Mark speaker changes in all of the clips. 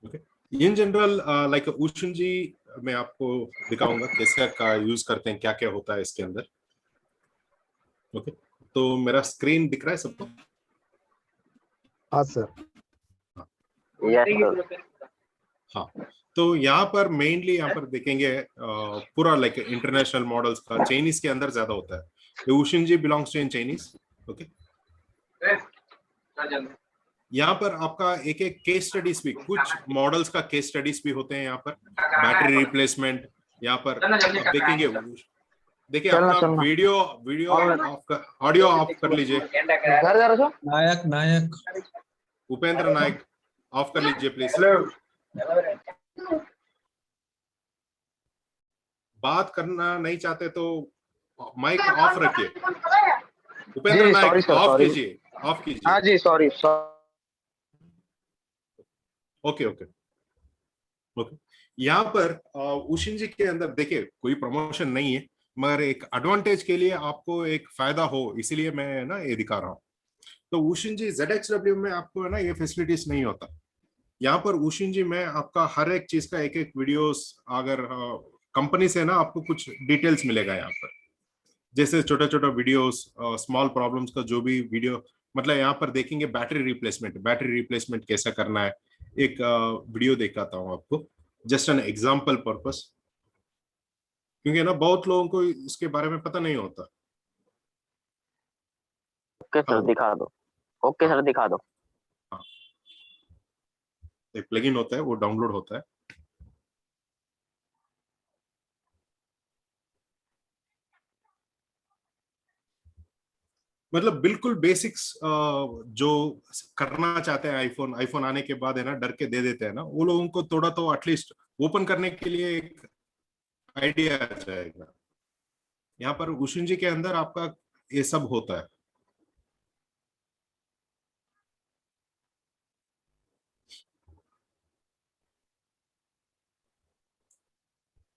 Speaker 1: Okay, in general like उशन जी मैं आपको दिखाऊंगा कैसे का यूज करते हैं, क्या क्या होता है इसके अंदर। ओके, तो मेरा स्क्रीन दिख रहा है सबको?
Speaker 2: हाँ सर।
Speaker 1: हाँ, तो यहाँ पर मेनली यहाँ पर देखेंगे पूरा लाइक इंटरनेशनल मॉडल्स का चाइनीज के अंदर ज्यादा होता है। ये उशन जी belongs to in Chinese. Okay, यहाँ पर आपका एक एक केस स्टडीज भी, कुछ मॉडल्स का केस स्टडीज भी होते हैं यहाँ पर। बैटरी रिप्लेसमेंट यहाँ पर आप देखेंगे। देखिए अपना वीडियो ऑडियो ऑफ कर लीजिए।
Speaker 3: नायक नायक
Speaker 1: उपेंद्र नायक ऑफ कर लीजिए प्लीज। बात करना नहीं चाहते तो माइक ऑफ रखिए। उपेंद्र नायक ऑफ कीजिए, ऑफ कीजिए।
Speaker 4: हाँ जी, सॉरी।
Speaker 1: Okay okay okay. यहाँ पर उशिन जी के अंदर देखिए कोई प्रमोशन नहीं है, मगर एक एडवांटेज के लिए आपको एक फायदा हो इसीलिए मैं ना ये दिखा रहा हूँ। तो उशिन जी ZXW में आपको है ना ये फैसिलिटीज नहीं होता। यहाँ पर उशिन जी में आपका हर एक चीज का एक एक वीडियोस, अगर कंपनी से ना आपको कुछ डिटेल्स मिलेगा यहाँ पर, जैसे छोटा छोटा वीडियोस, स्मॉल प्रॉब्लम्स का जो भी वीडियो, मतलब यहाँ पर देखेंगे बैटरी रिप्लेसमेंट कैसा करना है। एक वीडियो दिखाता हूँ आपको, जस्ट एन एग्जाम्पल पर्पस, क्योंकि ना बहुत लोगों को इसके बारे में पता नहीं होता।
Speaker 4: ओके सर दिखा दो। ओके सर दिखा दो।
Speaker 1: हाँ, एक प्लगइन होता है वो डाउनलोड होता है। मतलब बिल्कुल बेसिक्स जो करना चाहते हैं आईफोन आने के बाद है ना डर के दे देते हैं ना, वो लोगों को थोड़ा तो एटलीस्ट ओपन करने के लिए एक आइडिया आ जाएगा। यहाँ पर उशिन जी के अंदर आपका ये सब होता है।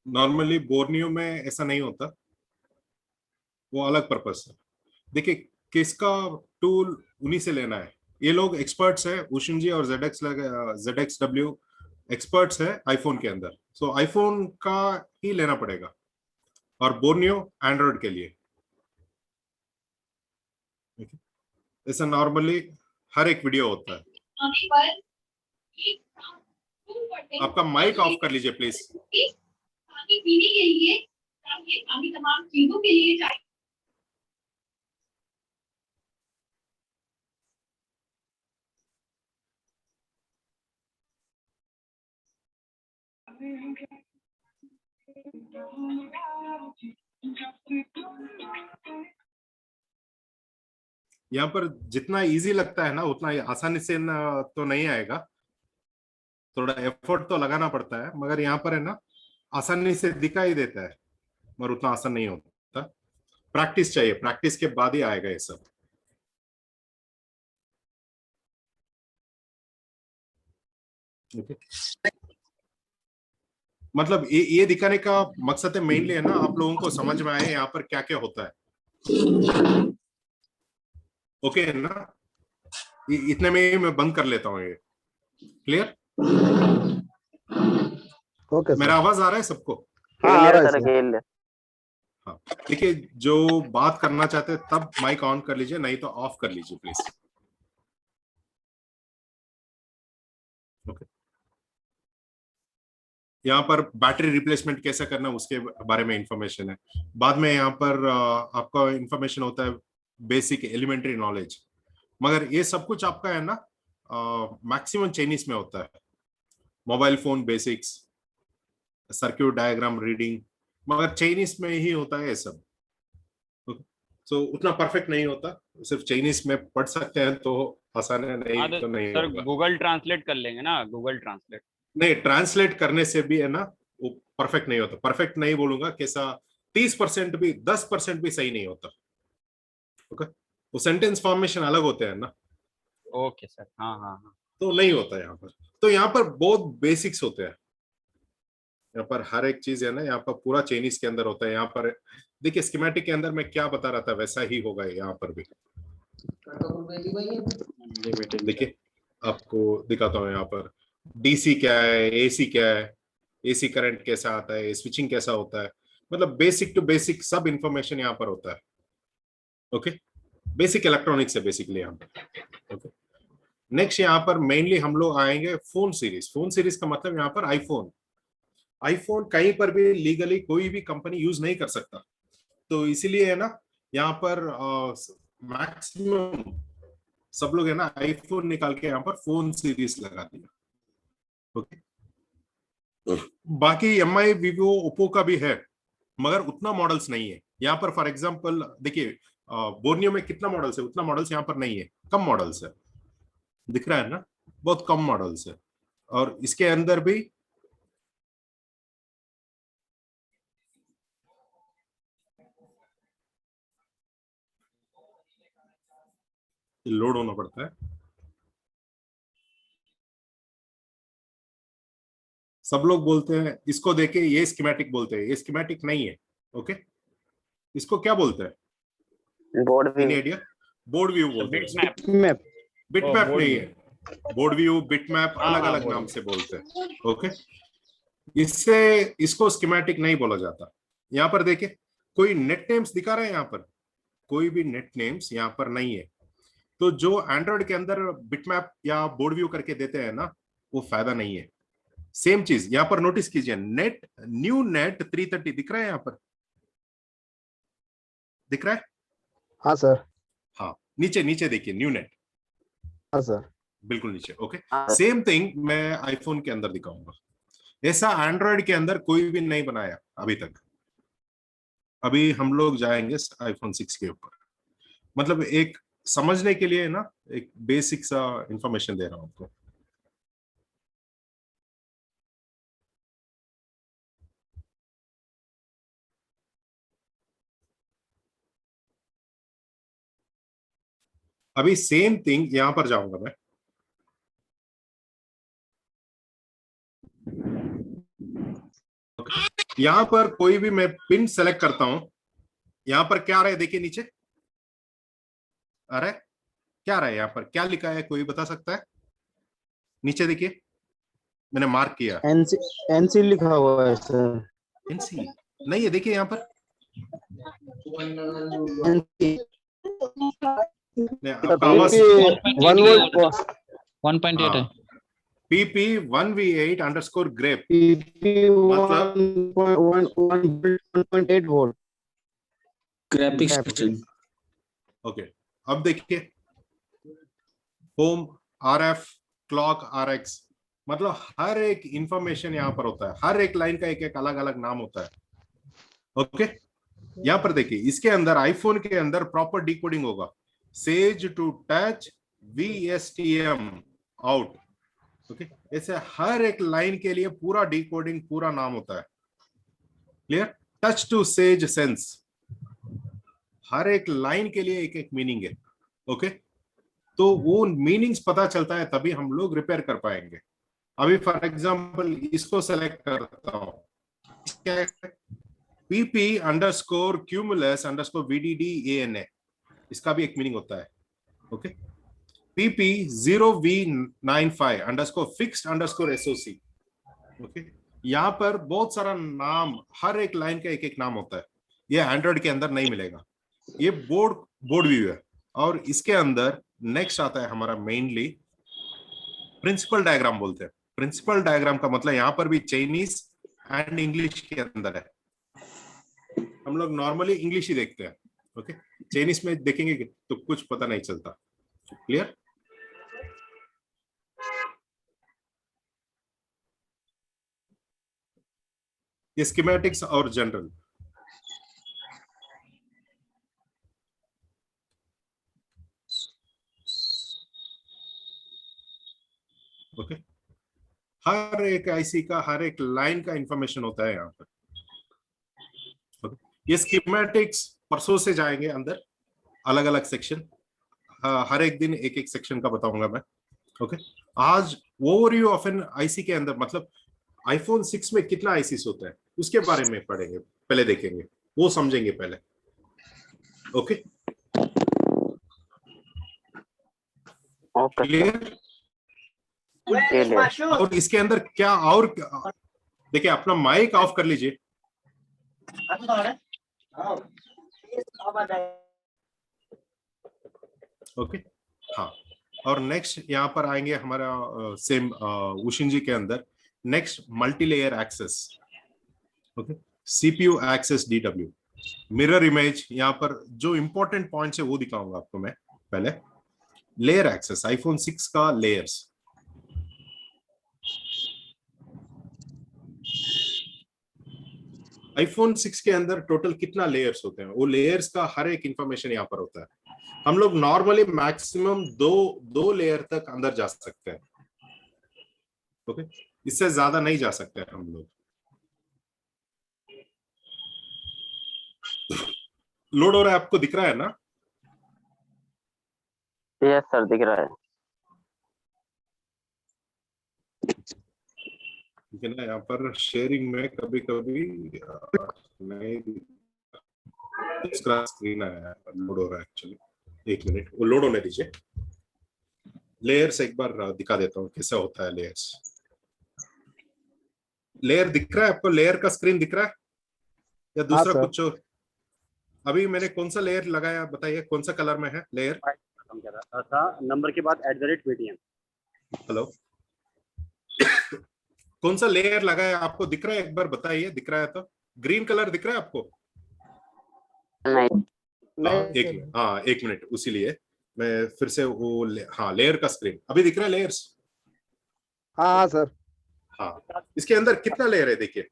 Speaker 1: नॉर्मली बोर्नियो में ऐसा नहीं होता, वो अलग पर्पस है। देखिए किसका टूल उन्हीं से लेना है। ये लोग एक्सपर्ट्स है, उशिन जी और ZXW एक्सपर्ट्स है आईफोन के अंदर, सो आईफोन का ही लेना पड़ेगा, और बोर्नियो एंड्रॉइड के लिए। ऐसा नॉर्मली हर एक वीडियो होता है। आपका माइक ऑफ कर लीजिए प्लीज।
Speaker 5: पानी पीने के लिए, पानी तमाम चीजों के लिए चाहिए।
Speaker 1: यहाँ पर जितना इजी लगता है ना उतना आसानी से ना तो नहीं आएगा, थोड़ा एफर्ट तो लगाना पड़ता है, मगर यहाँ पर है ना आसानी से दिखाई देता है, मगर उतना आसान नहीं होता। प्रैक्टिस चाहिए, प्रैक्टिस के बाद ही आएगा ये सब। मतलब ये दिखाने का मकसद है मेनली है ना आप लोगों को समझ में आए यहाँ पर क्या क्या होता है। ओके है ना, इतने में ही मैं बंद कर लेता हूँ। ये क्लियर?
Speaker 2: Okay sir.
Speaker 1: मेरा आवाज आ रहा है सबको?
Speaker 2: हाँ आ रहा है सर।
Speaker 1: हाँ, देखिए जो बात करना चाहते हैं तब माइक ऑन कर लीजिए, नहीं तो ऑफ कर लीजिए प्लीज। ओके, यहाँ पर बैटरी रिप्लेसमेंट कैसे करना उसके बारे में इंफॉर्मेशन है। बाद में यहाँ पर आपका इंफॉर्मेशन होता है बेसिक एलिमेंट्री नॉलेज, मगर ये सब कुछ आपका है ना मैक्सिमम चाइनीज में होता है। Mobile phone basics, circuit diagram reading, मगर चाइनीज में ही होता है ये सब। सो उतना परफेक्ट नहीं होता, सिर्फ चाइनीज में पढ़ सकते हैं तो आसान है, नहीं तो नहीं
Speaker 6: सर
Speaker 1: होगा।
Speaker 6: गूगल ट्रांसलेट कर लेंगे ना, गूगल ट्रांसलेट।
Speaker 1: नहीं, ट्रांसलेट करने से भी है ना वो परफेक्ट नहीं होता। परफेक्ट नहीं बोलूंगा, कैसा 30% भी 10% भी सही नहीं होता। ओके, वो सेंटेंस फॉर्मेशन अलग होते हैं ना।
Speaker 6: ओके सर, हाँ हाँ हाँ।
Speaker 1: तो नहीं होता यहाँ पर। तो यहाँ पर बहुत बेसिक्स होते हैं। यहाँ पर हर एक चीज है ना यहाँ पर पूरा चाइनीज के अंदर होता है। यहाँ पर देखिए स्कीमेटिक के अंदर मैं क्या बता रहा था वैसा ही होगा यहाँ पर भी। देखिए आपको दिखाता हूँ यहाँ पर डीसी क्या है, एसी क्या है, एसी करंट कैसा आता है, स्विचिंग कैसा होता है, मतलब बेसिक टू बेसिक सब इंफॉर्मेशन यहाँ पर होता है। ओके, बेसिक इलेक्ट्रॉनिक्स है बेसिकली यहाँ पर। ओके, नेक्स्ट यहाँ पर मेनली हम लोग आएंगे फोन सीरीज। फोन सीरीज का मतलब यहाँ पर आईफोन। आईफोन कहीं पर भी लीगली कोई भी कंपनी यूज नहीं कर सकता, तो इसीलिए है ना यहाँ पर मैक्सिमम सब लोग है ना आईफोन निकाल के यहाँ पर फोन सीरीज लगा दिया। ओके, बाकी एमआई, वीवो, ओप्पो का भी है, मगर उतना मॉडल्स नहीं है यहाँ पर। फॉर एग्जांपल देखिए, बोर्नियो में कितना मॉडल्स है, उतना मॉडल्स यहाँ पर नहीं है, कम मॉडल्स है, दिख रहा है ना, बहुत कम मॉडल्स है। और इसके अंदर भी लोड होना पड़ता है। सब लोग बोलते हैं इसको देखे ये स्कीमेटिक बोलते हैं, ये स्कीमेटिक नहीं है। ओके, इसको क्या बोलते हैं,
Speaker 4: board
Speaker 1: any
Speaker 4: view.
Speaker 1: Idea? Board view बोलते हैं,
Speaker 6: बिटमैप।
Speaker 2: मैप।
Speaker 1: बिटमैप
Speaker 6: बोर्ड
Speaker 1: नहीं
Speaker 6: व्यू।
Speaker 1: है। बोर्ड व्यू, बिटमैप
Speaker 6: हाँ,
Speaker 1: अलग
Speaker 6: हाँ,
Speaker 1: अलग
Speaker 6: बोर्ड
Speaker 1: नाम
Speaker 6: व्यू।
Speaker 1: से बोलते हैं। ओके, इससे इसको स्कीमेटिक नहीं बोला जाता। यहाँ पर देखिए, कोई नेट नेम्स दिखा रहे हैं यहाँ पर, कोई भी नेट नेम्स यहाँ पर नहीं है। तो जो एंड्रॉइड के अंदर बिटमैप या बोर्ड व्यू करके देते हैं ना, वो फायदा नहीं है। सेम चीज यहाँ पर नोटिस कीजिए, नेट, न्यू नेट 330 दिख रहा है यहाँ पर, दिख रहा है?
Speaker 2: हाँ सर।
Speaker 1: हाँ, नीचे नीचे देखिए, न्यू नेट,
Speaker 2: हाँ सर।
Speaker 1: बिल्कुल नीचे। ओके,
Speaker 4: हाँ।
Speaker 1: सेम थिंग मैं आईफोन के अंदर दिखाऊंगा। ऐसा एंड्रॉइड के अंदर कोई भी नहीं बनाया अभी तक। अभी हम लोग जाएंगे आईफोन 6 के ऊपर, मतलब एक समझने के लिए ना, एक बेसिक सा इंफॉर्मेशन दे रहा हूं आपको। अभी सेम थिंग यहां पर जाऊंगा मैं। यहां पर कोई भी मैं पिन सेलेक्ट करता हूं, यहां पर क्या आ रहा है देखिए नीचे, अरे क्या आ रहा है यहाँ पर, क्या लिखा है, कोई बता सकता है? नीचे देखिए, मैंने मार्क किया
Speaker 2: एनसी, एनसी लिखा हुआ है सर।
Speaker 1: एनसी नहीं है, देखिए यहाँ पर
Speaker 2: एनसी
Speaker 1: आपका आवाज।
Speaker 2: 1 वोल्ट
Speaker 3: 1.8 है।
Speaker 1: PP 1V8 underscore grep,
Speaker 2: PP
Speaker 1: मतलब
Speaker 2: 1.8 volt
Speaker 3: graphics
Speaker 2: Graphics।
Speaker 3: Section.
Speaker 1: Okay, अब देखिए, होम, RF, क्लॉक, RX, मतलब हर एक इंफॉर्मेशन यहाँ पर होता है, हर एक लाइन का एक एक अलग अलग नाम होता है। ओके, यहाँ पर देखिए, इसके अंदर आईफोन के अंदर प्रॉपर डिकोडिंग होगा, says to touch, VSTM out. Okay, ऐसे हर एक लाइन के लिए पूरा डिकोडिंग, पूरा नाम होता है। Clear? Touch to says sense, हर एक लाइन के लिए एक एक मीनिंग है। ओके, तो वो मीनिंग्स पता चलता है तभी हम लोग रिपेयर कर पाएंगे। अभी फॉर एग्जांपल इसको सेलेक्ट करता हूं, PP underscore cumulus underscore VDDANA, इसका भी एक मीनिंग होता है। Okay, PP 0V95 underscore fixed underscore SOC। Okay, यहाँ पर बहुत सारा नाम, हर एक लाइन का एक एक नाम होता है, ये एंड्रॉइड के अंदर नहीं मिलेगा। ये बोर्ड व्यू है। और इसके अंदर नेक्स्ट आता है हमारा मेनली प्रिंसिपल डायग्राम बोलते हैं। प्रिंसिपल डायग्राम का मतलब यहाँ पर भी चाइनीज एंड इंग्लिश के अंदर है। हम लोग नॉर्मली इंग्लिश ही देखते हैं। ओके, चाइनीज में देखेंगे तो कुछ पता नहीं चलता। क्लियर? ये स्कीमेटिक्स और जनरल। ओके, हर एक आईसी का, हर एक लाइन का इंफॉर्मेशन होता है यहाँ पर। ये स्कीमेटिक्स परसों से जाएंगे अंदर, अलग अलग सेक्शन, हर एक दिन एक एक सेक्शन का बताऊंगा मैं। ओके, आज ओवरव्यू ऑफ एन आईसी के अंदर, मतलब आईफोन 6 में कितना आईसीस होता है उसके बारे में पढ़ेंगे, पहले देखेंगे, वो समझेंगे पहले। Okay,
Speaker 4: okay
Speaker 1: clear?
Speaker 4: ये ले।
Speaker 1: और इसके अंदर क्या और देखिए, अपना माइक ऑफ कर लीजिए। ओके, हाँ। और नेक्स्ट यहाँ पर आएंगे हमारा सेम उशिंजी के अंदर next multi layer access. Okay, CPU access DW, mirror image. यहाँ पर जो इंपॉर्टेंट पॉइंट्स है वो दिखाऊंगा आपको मैं पहले। लेयर एक्सेस, आईफोन 6 का लेयर्स। आईफोन 6 के अंदर टोटल कितना लेयर्स होते हैं, वो लेयर्स का हर एक इंफॉर्मेशन यहाँ पर होता है। हम लोग नॉर्मली मैक्सिमम दो लेयर तक अंदर जा सकते हैं। ओके, इससे ज्यादा नहीं जा सकते हम लोग। लोड हो रहा है, आपको दिख रहा है ना?
Speaker 4: यस सर, दिख रहा है।
Speaker 1: ठीक है ना? यहाँ पर शेयरिंग में कभी कभी नहीं, स्क्रीन आया, लोड हो रहा है एक्चुअली। एक मिनट, वो लोड होने दीजिए। लेयर्स एक बार दिखा देता हूँ कैसे होता है लेयर्स। लेयर दिख रहा है आपको? लेयर का स्क्रीन दिख रहा है या दूसरा
Speaker 2: सर।
Speaker 1: कुछ और? अभी मैंने कौन सा लेयर लगाया, बताइए कौन सा कलर में है लेयर?
Speaker 7: था नंबर के बाद @पेटीएम।
Speaker 1: हेलो, कौन सा लेयर लगाया आपको दिख रहा है? एक बार बताइए, दिख रहा है तो। ग्रीन कलर दिख रहा है आपको?
Speaker 4: नहीं,
Speaker 1: एक मिनट, उसी लिए मैं फिर से वो लेयर का स्क्रीन अभी दिख रहा है। लेयर्स,
Speaker 2: हाँ सर।
Speaker 1: हाँ। इसके अंदर कितना लेयर है देखिए।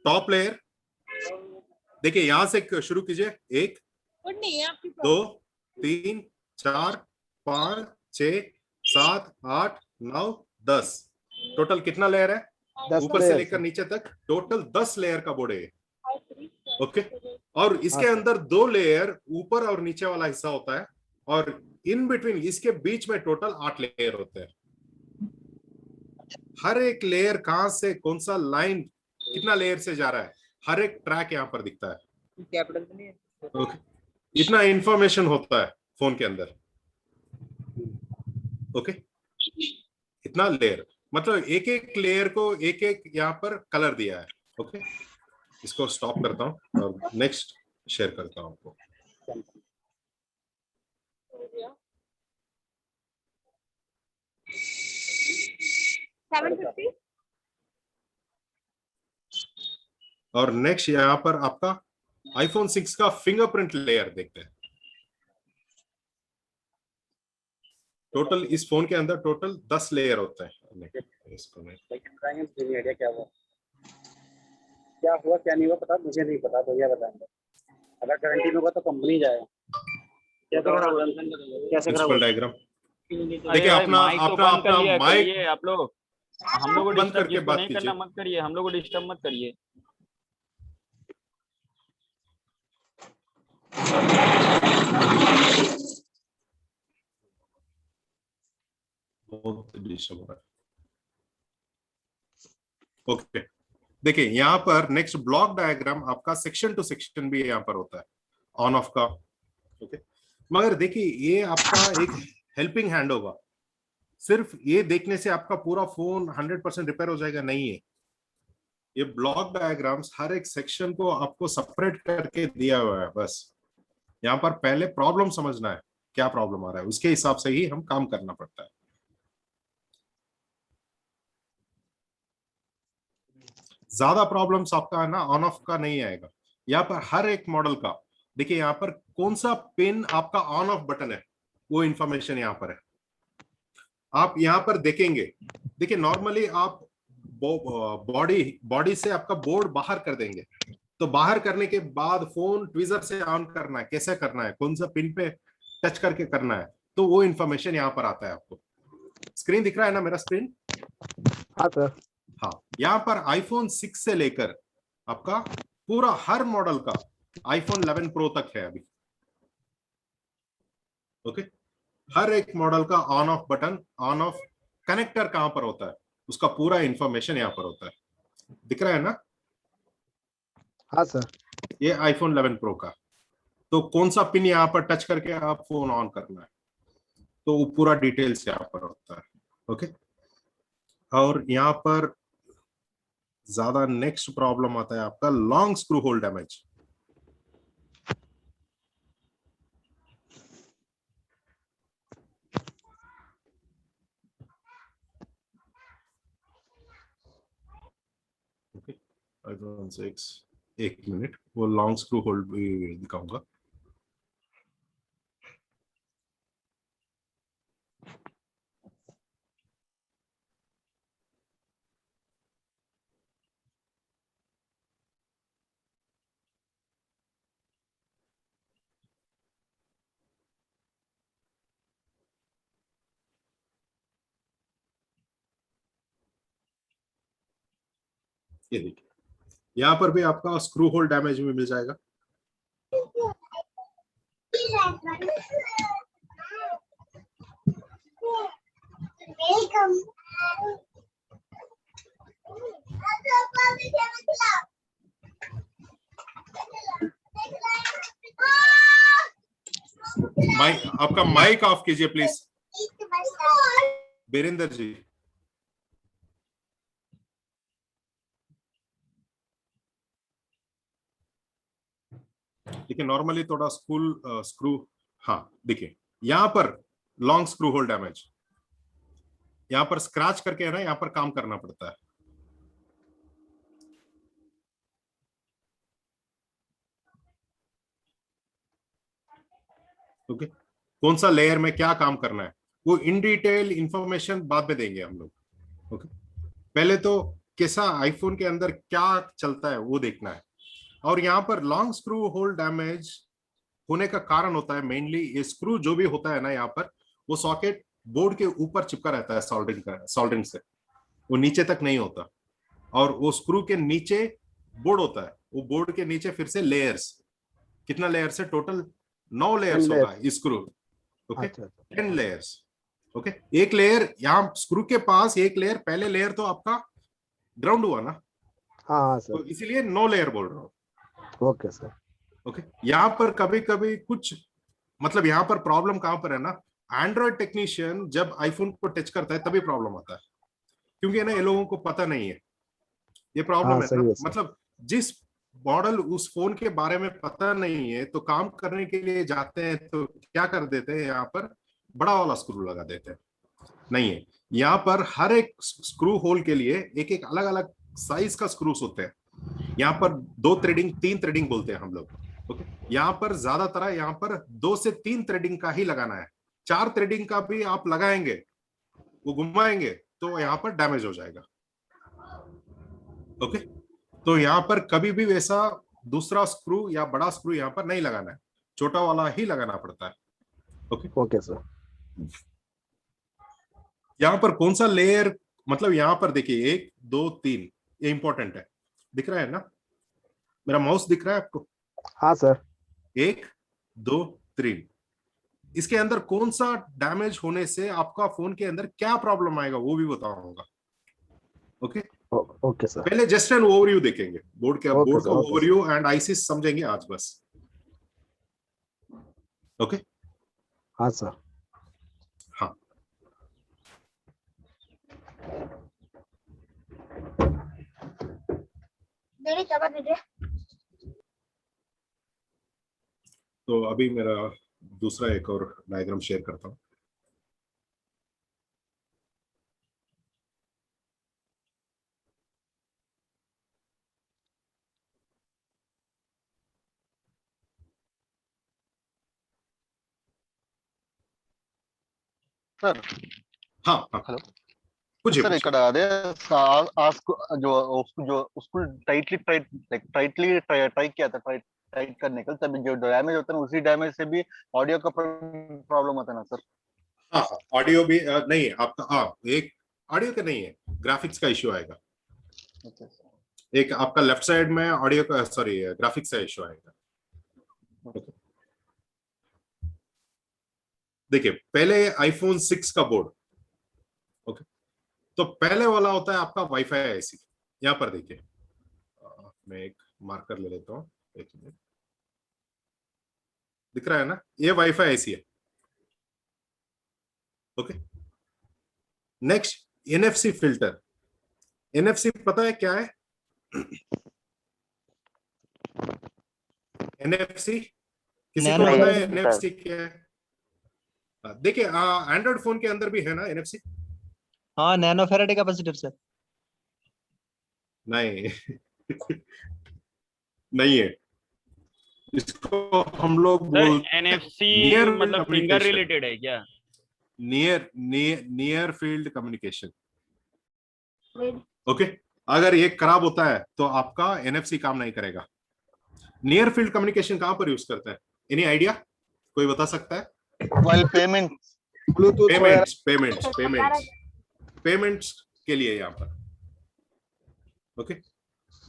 Speaker 1: टॉप लेयर देखिए, यहां से शुरू कीजिए। 1 2 3 4 5 6 7 8 9 10। टोटल कितना लेयर है?
Speaker 2: 10
Speaker 1: ऊपर से
Speaker 2: लेयर
Speaker 1: लेकर
Speaker 2: सर।
Speaker 1: नीचे तक टोटल 10 लेयर का बोर्ड है। ओके, और इसके अंदर 2 लेयर ऊपर और नीचे वाला हिस्सा होता है, और इन बिटवीन इसके बीच में टोटल 8 लेयर होते हैं। हर एक लेयर कहां से कौन सा लाइन कितना लेयर से जा रहा है, हर एक ट्रैक यहाँ पर दिखता है। ओके, इतना इंफॉर्मेशन होता है फोन के अंदर। ओके, इतना लेयर, मतलब एक एक लेयर को एक एक यहाँ पर कलर दिया है। ओके, इसको स्टॉप करता हूँ और नेक्स्ट शेयर करता हूँ आपको। और नेक्स्ट यहाँ पर आपका आईफोन 6 का फिंगरप्रिंट लेयर देखते हैं। टोटल इस फोन के अंदर टोटल 10 लेयर होते हैं। इसको मैं
Speaker 7: आइडिया क्या हुआ क्या नहीं हुआ पता, मुझे नहीं पता, भैया बताएंगे। अगर गारंटी में होगा तो कंपनी जाए। कैसे
Speaker 1: प्रिंसिपल डायग्राम
Speaker 6: देखिए,
Speaker 1: अपना माइक
Speaker 6: आप लोग हम लोग को
Speaker 1: बंद
Speaker 6: डिस्टर्ब
Speaker 1: करके बात
Speaker 6: नहीं
Speaker 1: कीजिए।
Speaker 6: करना, मत करिए, हम लोग को डिस्टर्ब मत करिए।
Speaker 1: ओके, देखिए यहाँ पर नेक्स्ट ब्लॉक डायग्राम आपका सेक्शन टू सेक्शन भी यहाँ पर होता है, ऑन ऑफ का। ओके, मगर देखिए ये आपका एक हेल्पिंग हैंड होगा। सिर्फ ये देखने से आपका पूरा फोन 100% रिपेयर हो जाएगा, नहीं है। ये ब्लॉक डायग्राम्स हर एक सेक्शन को आपको सेपरेट करके दिया हुआ है। बस यहाँ पर पहले प्रॉब्लम समझना है, क्या प्रॉब्लम आ रहा है, उसके हिसाब से ही हम काम करना पड़ता है। ज्यादा प्रॉब्लम्स आपका है ना ऑन ऑफ का नहीं आएगा। यहाँ पर हर एक मॉडल का देखिए, यहाँ पर कौन सा पिन आपका ऑन ऑफ बटन है वो इंफॉर्मेशन यहाँ पर है। आप यहाँ पर देखेंगे, देखिए नॉर्मली आप बॉडी से आपका बोर्ड बाहर कर देंगे, तो बाहर करने के बाद फोन ट्विजर से ऑन करना है, कैसे करना है, कौन सा पिन पे टच करके करना है, तो वो इंफॉर्मेशन यहाँ पर आता है आपको। स्क्रीन दिख रहा है ना मेरा स्क्रीन?
Speaker 2: हाँ सर।
Speaker 1: हाँ, यहाँ पर आईफोन 6 से लेकर आपका पूरा हर मॉडल का आईफोन 11 प्रो तक है अभी। ओके, हर एक मॉडल का on off button, on off connector कहां पर होता है, उसका पूरा इंफॉर्मेशन यहाँ पर होता है। दिख रहा है ना?
Speaker 2: हाँ सर।
Speaker 1: ये आईफोन 11 प्रो का, तो कौन सा पिन यहाँ पर टच करके आप फोन ऑन करना है, तो वो पूरा डिटेल्स यहाँ पर होता है। ओके। और यहाँ पर ज्यादा नेक्स्ट प्रॉब्लम आता है आपका long screw hole damage. Okay, iPhone 6, एक मिनट, वो लॉन्ग स्क्रू होल भी दिखाऊंगा। ये देखिए, यहाँ पर भी आपका स्क्रू होल डैमेज में मिल जाएगा। माइक, आपका माइक ऑफ कीजिए प्लीज, बीरेंद्र जी। देखिए नॉर्मली थोड़ा स्क्रू, हाँ देखिए यहाँ पर लॉन्ग स्क्रू होल डैमेज, यहाँ पर स्क्रैच करके है ना, यहाँ पर काम करना पड़ता है। ओके, कौन सा लेयर में क्या काम करना है वो इन डिटेल इंफॉर्मेशन बाद में देंगे हम लोग। ओके, पहले तो कैसा आईफोन के अंदर क्या चलता है वो देखना है। और यहाँ पर लॉन्ग स्क्रू होल डैमेज होने का कारण होता है मेनली ये स्क्रू जो भी होता है ना, यहाँ पर वो सॉकेट बोर्ड के ऊपर चिपका रहता है सोल्डरिंग से, वो नीचे तक नहीं होता। और वो स्क्रू के नीचे बोर्ड होता है, वो बोर्ड के नीचे फिर से लेयर्स, कितना लेयर्स है टोटल, 9 लेयर्स होगा स्क्रू। Okay, 10 layers. ओके, एक लेयर यहाँ स्क्रू के पास, एक लेयर, पहले लेयर तो आपका ग्राउंड हुआ ना।
Speaker 2: हाँ
Speaker 1: तो
Speaker 2: सर।
Speaker 1: इसीलिए 9 लेयर बोल रहा हूँ।
Speaker 2: Okay sir.
Speaker 1: ओके, यहाँ पर कभी कभी कुछ मतलब यहाँ पर प्रॉब्लम कहां पर है ना, एंड्रॉइड टेक्नीशियन जब आईफोन को टच करता है तभी प्रॉब्लम आता है, क्योंकि ना ये लोगों को पता नहीं है ये प्रॉब्लम
Speaker 2: हाँ
Speaker 1: है
Speaker 2: सही
Speaker 1: ना।
Speaker 2: है सर।
Speaker 1: मतलब जिस मॉडल उस फोन के बारे में पता नहीं है तो काम करने के लिए जाते हैं तो क्या कर देते हैं, यहाँ पर बड़ा वाला स्क्रू लगा देते हैं। नहीं है, यहाँ पर हर एक स्क्रू होल के लिए एक एक अलग अलग साइज का स्क्रूस होते हैं। यहाँ पर 2 थ्रेडिंग 3 थ्रेडिंग बोलते हैं हम लोग। ओके, यहाँ पर ज्यादातर यहाँ पर 2 से 3 थ्रेडिंग का ही लगाना है। 4 थ्रेडिंग का भी आप लगाएंगे, वो घुमाएंगे तो यहाँ पर डैमेज हो जाएगा। ओके, तो यहाँ पर कभी भी वैसा दूसरा स्क्रू या बड़ा स्क्रू यहाँ पर नहीं लगाना है, छोटा वाला ही लगाना पड़ता है। Okay,
Speaker 2: okay sir.
Speaker 1: यहाँ पर कौन सा लेयर, मतलब यहाँ पर देखिए 1 2 3, ये इंपॉर्टेंट है। दिख रहा है ना, मेरा माउस दिख रहा है आपको?
Speaker 2: हाँ सर।
Speaker 1: 1 2 3, इसके अंदर कौन सा डैमेज होने से आपका फोन के अंदर क्या प्रॉब्लम आएगा वो भी बताऊंगा। Okay,
Speaker 2: okay sir.
Speaker 1: पहले जस्ट एन ओवरव्यू देखेंगे, बोर्ड का
Speaker 2: ओके
Speaker 1: ओवरव्यू एंड आईसीस समझेंगे आज बस। ओके,
Speaker 2: हाँ सर।
Speaker 1: हाँ तो अभी मेरा दूसरा एक और डायग्राम शेयर करता हूँ।
Speaker 8: సార్
Speaker 1: हाँ हाँ,
Speaker 8: హలో
Speaker 1: पूछिए
Speaker 8: సార్
Speaker 1: पूछिए।
Speaker 8: ఇక్కడ అదే जो उसको टाइटली टाइटली टाइट किया था, टाइट करने का तभी जो डैमेज होता है ना, उसी डैमेज से भी ऑडियो का प्रॉब्लम होता है ना सर?
Speaker 1: हाँ हाँ, ऑडियो भी नहीं है आपका, हाँ एक ऑडियो का नहीं है, ग्राफिक्स का इश्यू आएगा। एक आपका लेफ्ट साइड में ऑडियो का, सॉरी ग्राफिक्स का इश्यू आएगा। देखिए पहले आईफोन 6 का बोर्ड, ओके, तो पहले वाला होता है आपका वाईफाई आईसी। यहाँ पर देखिए, मैं एक मार्कर ले लेता हूँ, एक मिनट, दिख रहा है ना, ये वाईफाई आईसी है। Okay, next NFC filter. NFC पता है क्या है? एनएफसी किसी को
Speaker 3: नहीं,
Speaker 1: पता है
Speaker 4: सर।
Speaker 1: एनएफसी क्या है? देखिए एंड्रॉइड फोन के अंदर भी है ना एनएफसी।
Speaker 3: हाँ, नैनो फैराडे कैपेसिटर सर।
Speaker 1: नहीं नहीं है, इसको हम लोग
Speaker 6: सर एनएफसी
Speaker 1: near
Speaker 6: मतलब फिंगर
Speaker 1: communication।
Speaker 6: रिलेटेड है क्या?
Speaker 1: Near field communication. ओके, अगर ये खराब होता है तो आपका एनएफसी काम नहीं करेगा। नियर फील्ड कम्युनिकेशन कहां पर यूज करते हैं? Any idea? कोई बता सकता है?
Speaker 8: while payment
Speaker 2: ब्लूटूथ
Speaker 1: पेमेंट्स के लिए यहाँ पर। ओके,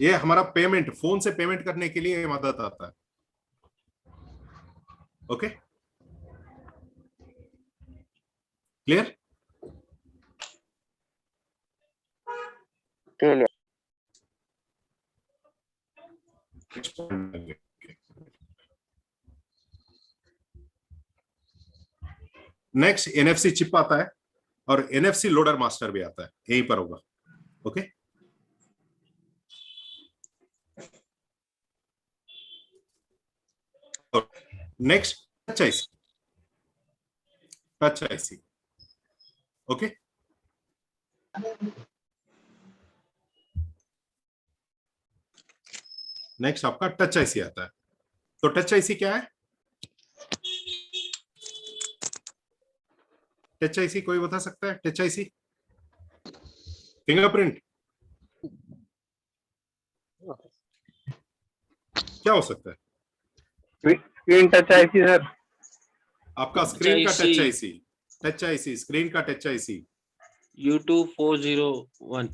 Speaker 1: ये हमारा पेमेंट, फोन से पेमेंट करने के लिए मदद आता है। Okay, clear?
Speaker 4: Clear.
Speaker 1: Next NFC chip आता है और एनएफसी लोडर मास्टर भी आता है, यहीं पर होगा। Okay, next touch IC. Touch IC, okay. Next आपका टच आईसी आता है। तो टच आईसी क्या है? टच आईसी कोई बता सकता है? टच आईसी फिंगरप्रिंट क्या हो सकता है?
Speaker 7: Screen touch IC sir.
Speaker 1: आपका स्क्रीन का touch IC, touch IC, screen का टच आईसी।
Speaker 3: U2401।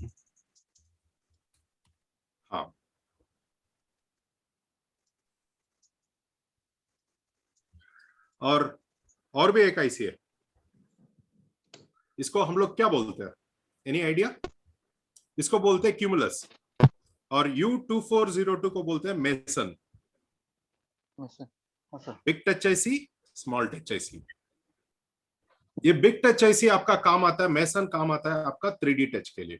Speaker 1: हाँ, और भी एक आईसी है, इसको हम लोग क्या बोलते हैं? Any idea? इसको बोलते हैं क्यूमुलस, और U2402 को बोलते हैं mason. Big touch IC, small touch IC. ये बिग टच आईसी आपका काम आता है, मेसन काम आता है आपका 3D टच के लिए।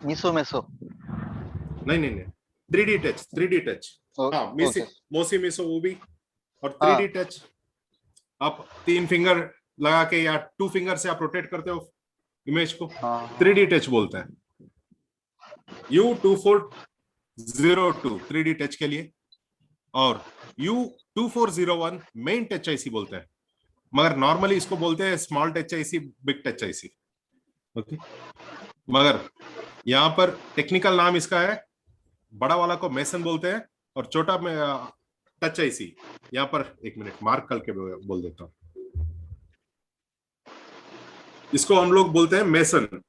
Speaker 8: meso
Speaker 1: नहीं, 3D टच, 3D टच। हाँ, मोसी मिसो वो भी, और 3D टच आप 3 फिंगर लगा के या 2 फिंगर से आप रोटेट करते हो इमेज को, 3D टच बोलते हैं। U2402 3D टच के लिए, और U2401 मेन टच आईसी बोलते हैं, मगर नॉर्मली इसको बोलते हैं small touch IC, big touch IC. Okay, मगर यहाँ पर टेक्निकल नाम इसका है, बड़ा वाला को मेसन बोलते हैं और छोटा में टच आईसी। यहाँ पर एक मिनट मार्क करके बोल देता हूँ, इसको हम लोग बोलते हैं मेसन,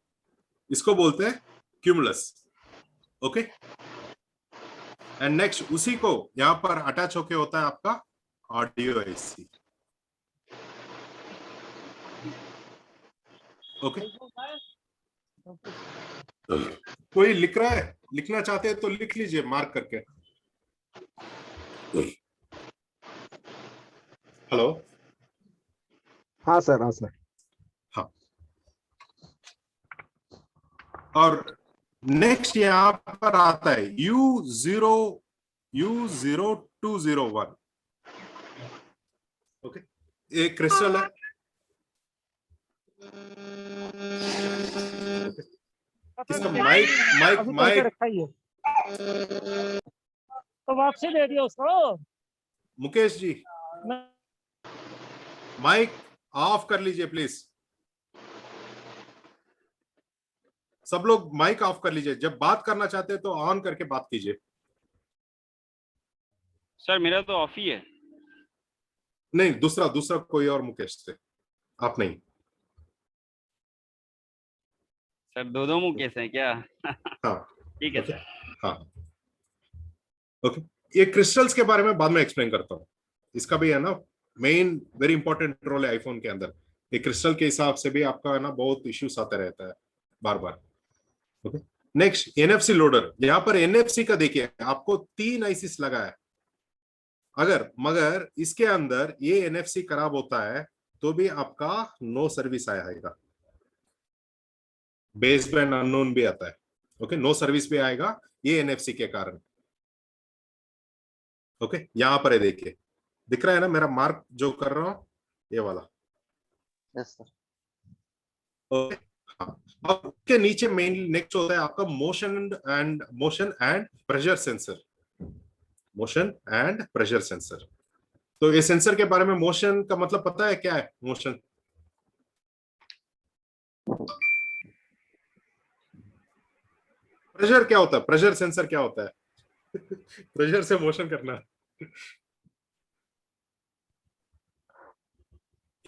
Speaker 1: इसको बोलते हैं क्यूमुलस। ओके, एंड नेक्स्ट उसी को यहां पर अटैच होके होता है आपका ऑडियो आईसी। ओके, कोई लिख रहा है? लिखना चाहते हैं तो लिख लीजिए मार्क करके। हेलो?
Speaker 2: हाँ सर, हाँ सर।
Speaker 1: हाँ, और नेक्स्ट यहां पर आता है U0201। ओके, एक क्रिस्टल है। इसका माइक
Speaker 7: तो वापसी दे दिया उसको।
Speaker 1: मुकेश जी, माइक ऑफ कर लीजिए प्लीज। सब लोग माइक ऑफ कर लीजिए, जब बात करना चाहते हैं तो ऑन करके बात कीजिए।
Speaker 6: सर मेरा तो ऑफ ही है।
Speaker 1: नहीं, दूसरा कोई और मुकेश थे, आप नहीं।
Speaker 6: सर दो मुकेश हैं क्या?
Speaker 1: हाँ,
Speaker 6: ठीक है सर।
Speaker 1: हाँ, ओके। ये क्रिस्टल्स के बारे में बाद में एक्सप्लेन करता हूँ, इसका भी है ना मेन वेरी इंपॉर्टेंट रोल है आईफोन के अंदर। ये क्रिस्टल के हिसाब से भी आपका है ना बहुत इश्यूज आता रहता है बार बार। Okay, next NFC loader. यहाँ पर एनएफसी का देखिए, आपको 3 आईसीस लगा है, मगर इसके अंदर ये एनएफसी खराब होता है तो भी आपका नो सर्विस आएगा। बेस बैंड अननोन भी आता है। ओके, नो सर्विस भी आएगा ये एनएफसी के कारण। ओके, यहां पर है, देखिए दिख रहा है ना मेरा मार्क जो कर रहा हूं, ये वाला।
Speaker 8: Yes sir.
Speaker 1: ओके, हाँ। अब उसके नीचे मेन नेक्स्ट होता है आपका motion and pressure sensor. Motion and pressure sensor. तो ये सेंसर के बारे में, मोशन का मतलब पता है क्या है? मोशन प्रेशर क्या होता है? प्रेशर सेंसर क्या होता है? प्रेशर से मोशन करना।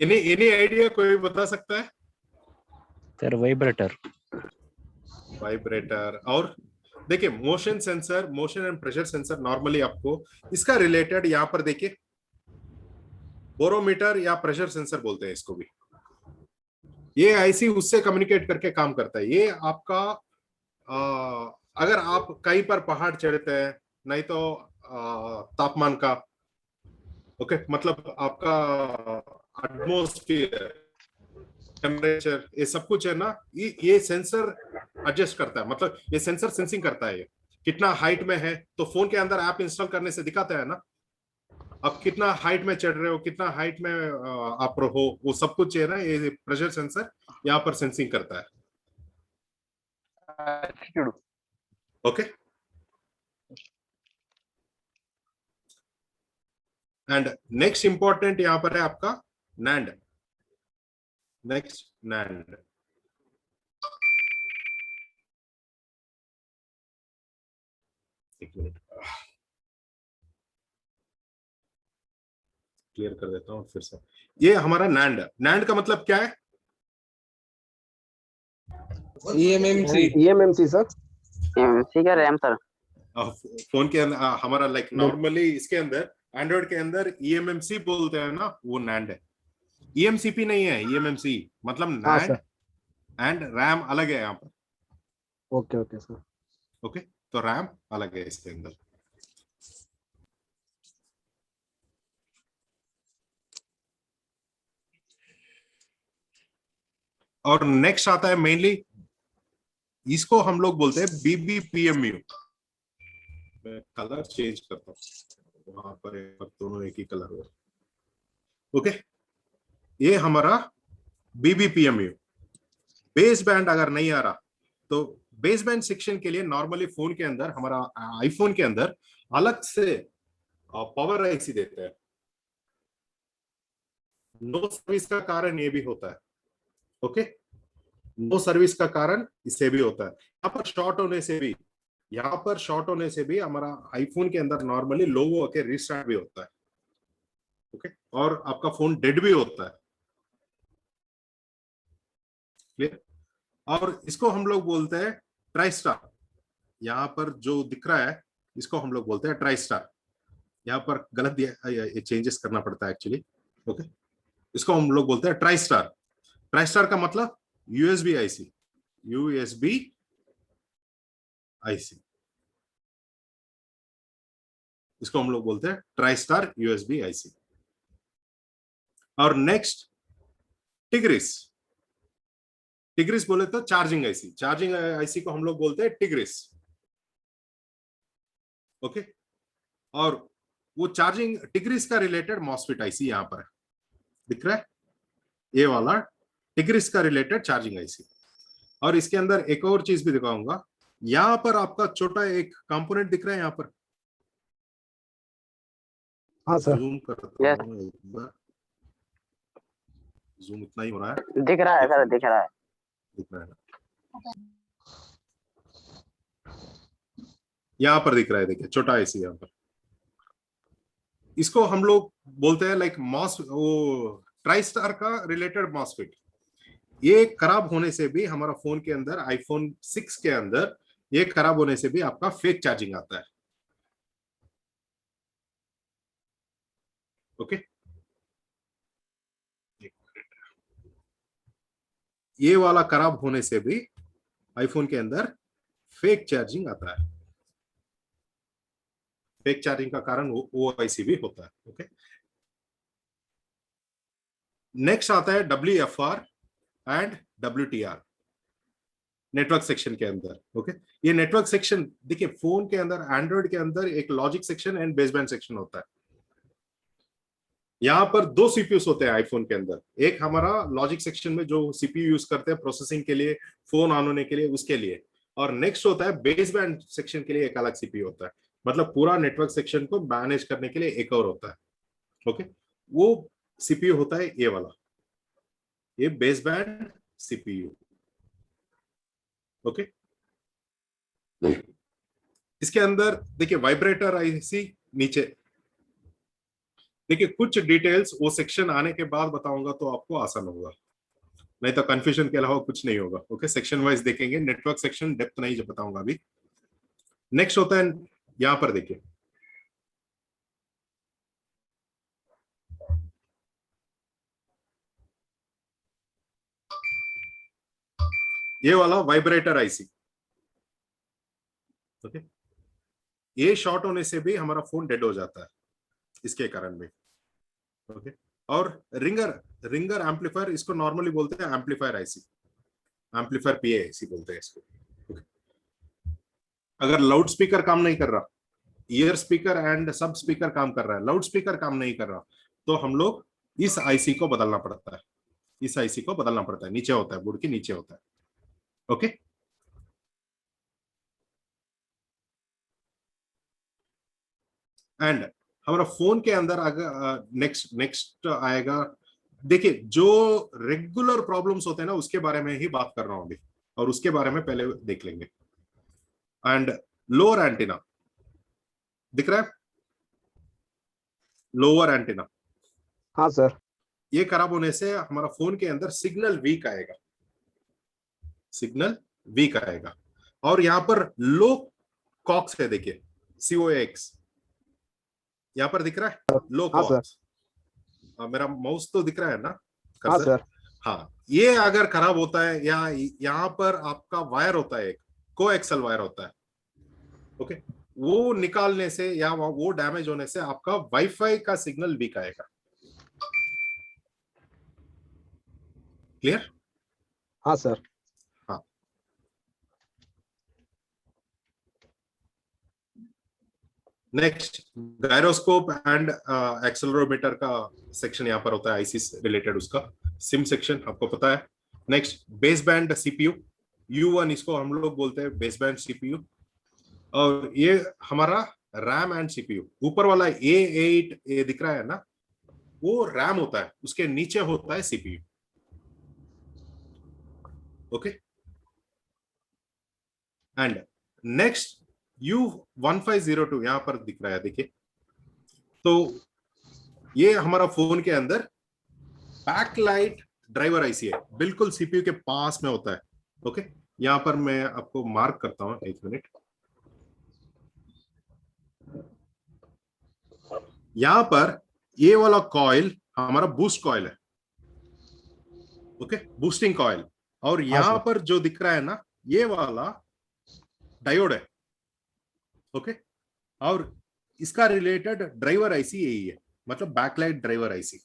Speaker 1: इन्हीं आइडिया कोई बता सकता है?
Speaker 9: Sir vibrator.
Speaker 1: वाइब्रेटर। और देखिए motion sensor, motion and pressure sensor normally आपको इसका रिलेटेड यहां पर देखिए बोरोमीटर या प्रेशर सेंसर बोलते हैं इसको भी। ये आईसी उससे कम्युनिकेट करके काम करता है। ये आपका अगर आप कहीं पर पहाड़ चढ़ते हैं, नहीं तो तापमान का, ओके, मतलब आपका एटमॉस्फेयर टेम्परेचर, ये सब कुछ है ना, ये सेंसर एडजस्ट करता है। मतलब ये सेंसर सेंसिंग करता है। ये कितना हाइट में है, तो फोन के अंदर ऐप इंस्टॉल करने से दिखाता है ना, आप कितना हाइट में चढ़ रहे हो, कितना हाइट में आप रहो, वो सब कुछ है ना, ये प्रेशर सेंसर यहाँ पर सेंसिंग करता है। ओके, एंड नेक्स्ट इंपॉर्टेंट यहाँ पर है आपका नैंड। Next NAND. एक मिनट क्लियर कर देता हूं फिर से। ये हमारा नैंड। नैंड का मतलब क्या है?
Speaker 2: EMMC sir.
Speaker 4: एमसी का रैम सर।
Speaker 1: फोन के अंदर हमारा लाइक नॉर्मली इसके अंदर एंड्रॉइड के अंदर ईएमएमसी बोलते हैं ना, वो नैंड है। ईएमसीपी नहीं है, ईएमएमसी मतलब नैंड एंड रैम अलग है यहाँ पर।
Speaker 2: Okay okay sir.
Speaker 1: ओके, तो रैम अलग है इसके अंदर। और नेक्स्ट आता है मेनली, इसको हम लोग बोलते हैं बीबीपीएमयू। मैं कलर चेंज करता हूं, वहां पर दोनों एक ही कलर हो। ओके, ये हमारा बीबीपीएमयू। बेस बैंड अगर नहीं आ रहा तो बेस बैंड सेक्शन के लिए नॉर्मली फोन के अंदर, हमारा आईफोन के अंदर अलग से पावर आईसी देते हैं। नो सर्विस का कारण ये भी होता है। ओके, नो सर्विस का कारण इससे भी होता है। यहाँ पर शॉर्ट होने से भी हमारा आईफोन के अंदर नॉर्मली लो होकर रिस्टार्ट भी होता है। ओके, और आपका फोन डेड भी होता है। क्लियर? और इसको हम लोग बोलते हैं ट्राइस्टार। यहाँ पर जो दिख रहा है इसको हम लोग बोलते हैं ट्राइस्टार। यहाँ पर गलत चेंजेस करना पड़ता है एक्चुअली। ओके, इसको हम लोग बोलते हैं ट्राइस्टार। ट्राइस्टार का मतलब यूएसबी आईसी। इसको हम लोग बोलते हैं ट्राइस्टार यूएसबी आईसी। और नेक्स्ट टिग्रिस। टिग्रिस बोले तो चार्जिंग आईसी। चार्जिंग आईसी को हम लोग बोलते हैं टिग्रिस। ओके, और वो चार्जिंग टिग्रिस का रिलेटेड मॉसफेट आईसी यहां पर है, दिख रहा है ये वाला टिग्रिस का रिलेटेड चार्जिंग आईसी। और इसके अंदर एक और चीज भी दिखाऊंगा। यहां पर आपका छोटा एक कंपोनेंट दिख रहा है यहाँ पर।
Speaker 2: हाँ सर।
Speaker 1: जूम करता हूं एक बार। जूम इतना ही हो रहा है।
Speaker 4: दिख रहा है सर, दिख रहा है।
Speaker 1: दिख रहा है ना? यहाँ पर दिख रहा है, देखिए छोटा आईसी यहाँ पर। इसको हम लोग बोलते हैं लाइक वो ट्राइस्टार का रिलेटेड मॉसफेट। ये खराब होने से भी हमारा फोन के अंदर, आईफोन 6 के अंदर ये खराब होने से भी आपका फेक चार्जिंग आता है। ओके, ये वाला खराब होने से भी आईफोन के अंदर फेक चार्जिंग आता है। फेक चार्जिंग का कारण ओआईसी भी होता है। ओके, नेक्स्ट आता है WFR and WTR। Network section के अंदर। ओके, ये नेटवर्क सेक्शन देखिए, फोन के अंदर, एंड्रॉइड के अंदर एक logic section and baseband section होता है। यहाँ पर दो सीपीयूज होते हैं आईफोन के अंदर, एक हमारा लॉजिक सेक्शन में जो सीपीयू यूज करते हैं प्रोसेसिंग के लिए, फोन ऑन होने के लिए, उसके लिए, और नेक्स्ट होता है बेसबैंड सेक्शन के लिए एक अलग सीपीयू होता है। मतलब पूरा नेटवर्क सेक्शन को मैनेज करने के लिए एक और होता है। ओके, वो सीपीयू होता है ये वाला, ये बेसबैंड सीपीयू। ओके, इसके अंदर देखिए वाइब्रेटर आईसी नीचे, देखिए कुछ डिटेल्स वो सेक्शन आने के बाद बताऊंगा तो आपको आसान होगा, नहीं तो कंफ्यूजन के अलावा कुछ नहीं होगा। ओके, सेक्शन वाइज देखेंगे, नेटवर्क सेक्शन डेप्थ नहीं जो बताऊंगा अभी। नेक्स्ट होता है यहां पर देखिए, ये वाला वाइब्रेटर आईसी। ओके, ये शॉर्ट होने से भी हमारा फोन डेड हो जाता है इसके कारण भी। ओके, और रिंगर एम्पलीफायर, इसको नॉर्मली बोलते हैं एम्पलीफायर आईसी, एम्पलीफायर पीए आईसी बोलते हैं इसको। ओके, अगर लाउड स्पीकर काम नहीं कर रहा, ईयर स्पीकर एंड सब स्पीकर काम कर रहा है, लाउड स्पीकर काम नहीं कर रहा, तो हम लोग इस आईसी को बदलना पड़ता है, इस आईसी को बदलना पड़ता है, नीचे होता है, बोर्ड के नीचे होता है। ओके, एंड हमारा फोन के अंदर अगर नेक्स्ट आएगा, देखिए जो रेगुलर प्रॉब्लम्स होते हैं ना उसके बारे में ही बात कर रहा हूं अभी, और उसके बारे में पहले देख लेंगे। एंड लोअर एंटीना दिख रहा है, लोअर एंटीना,
Speaker 2: हाँ सर।
Speaker 1: ये खराब होने से हमारा फोन के अंदर सिग्नल वीक आएगा, सिग्नल वीक आएगा। और यहां पर लो कॉक्स है, देखिए COX यहां पर दिख रहा है, लो
Speaker 2: हाँ
Speaker 1: कॉक्स। मेरा माउस तो दिख रहा है ना,
Speaker 2: हाँ
Speaker 1: कर्सर?
Speaker 2: सर।
Speaker 1: हाँ, ये अगर खराब होता है, या यहाँ पर आपका वायर होता है, एक कोएक्सल वायर होता है। ओके, वो निकालने से या वो डैमेज होने से आपका वाईफाई का सिग्नल वीक आएगा। क्लियर?
Speaker 2: हाँ सर।
Speaker 1: हाँ, नेक्स्ट गायरोस्कोप एंड एक्सेलरोमीटर का सेक्शन यहाँ पर होता है, आईसी से रिलेटेड उसका सिम सेक्शन आपको पता है। Next base band CPU, U1 इसको हम लोग बोलते हैं बेस बैंड सीपीयू, और ये हमारा रैम एंड सीपीयू। ऊपर वाला A8 ये दिख रहा है ना, वो रैम होता है, उसके नीचे होता है CPU. Okay, and next U1502 यहां पर दिख रहा है, देखिए, तो ये हमारा फोन के अंदर बैकलाइट ड्राइवर आईसी है, बिल्कुल सीपीयू के पास में होता है। ओके, यहां पर मैं आपको मार्क करता हूं, एक मिनट। यहां पर ये वाला कॉइल हमारा बूस्ट कॉइल है। ओके, बूस्टिंग कॉइल, और यहां पर जो दिख रहा है ना, ये वाला डायोड है। ओके, और इसका रिलेटेड ड्राइवर आईसी यही है, मतलब backlight driver IC.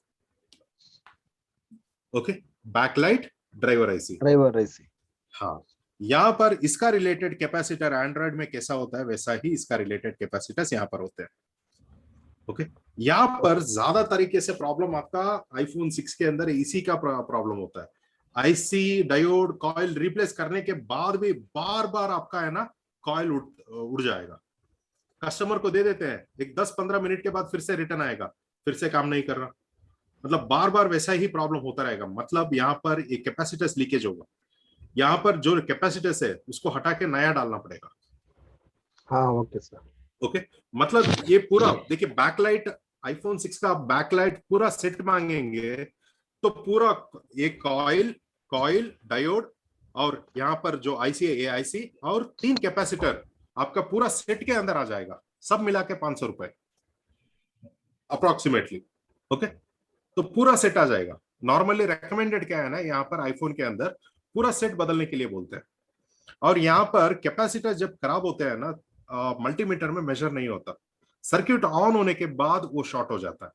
Speaker 1: Okay, backlight driver IC, हाँ। यहां पर इसका रिलेटेड कैपेसिटर एंड्रॉइड में कैसा होता है वैसा ही इसका रिलेटेड कैपेसिटर्स यहां पर होते हैं। ओके, यहां पर ज्यादा तरीके से प्रॉब्लम आपका आईफोन 6 के अंदर इसी का प्रॉब्लम होता है। आईसी डायोड कॉइल रिप्लेस करने के बाद भी बार बार आपका है ना कॉइल उड़ जाएगा, कस्टमर को दे देते हैं, एक 10-15 मिनट के बाद फिर से रिटर्न आएगा, फिर से काम नहीं कर रहा, मतलब बार बार वैसा ही प्रॉब्लम होता रहेगा। मतलब यहाँ पर एक कैपेसिटर्स लीकेज होगा, यहाँ पर जो कैपेसिटर्स है उसको हटा के नया डालना पड़ेगा।
Speaker 2: हाँ ओके सर।
Speaker 1: ओके, मतलब ये पूरा देखिए, बैकलाइट आईफोन 6 का बैकलाइट पूरा सेट मांगेंगे तो पूरा एक कॉइल डायोड और यहाँ पर जो आईसी है AIC और 3 कैपेसिटर आपका पूरा सेट के अंदर आ जाएगा, सब मिला के 500 रुपए अप्रोक्सीमेटली। ओके, तो पूरा सेट आ जाएगा। नॉर्मली रेकमेंडेड क्या है ना, यहाँ पर आईफोन के अंदर पूरा सेट बदलने के लिए बोलते हैं। और यहाँ पर कैपेसिटर जब खराब होते हैं ना, मल्टीमीटर में मेजर नहीं होता, सर्किट ऑन होने के बाद वो शॉर्ट हो जाता है।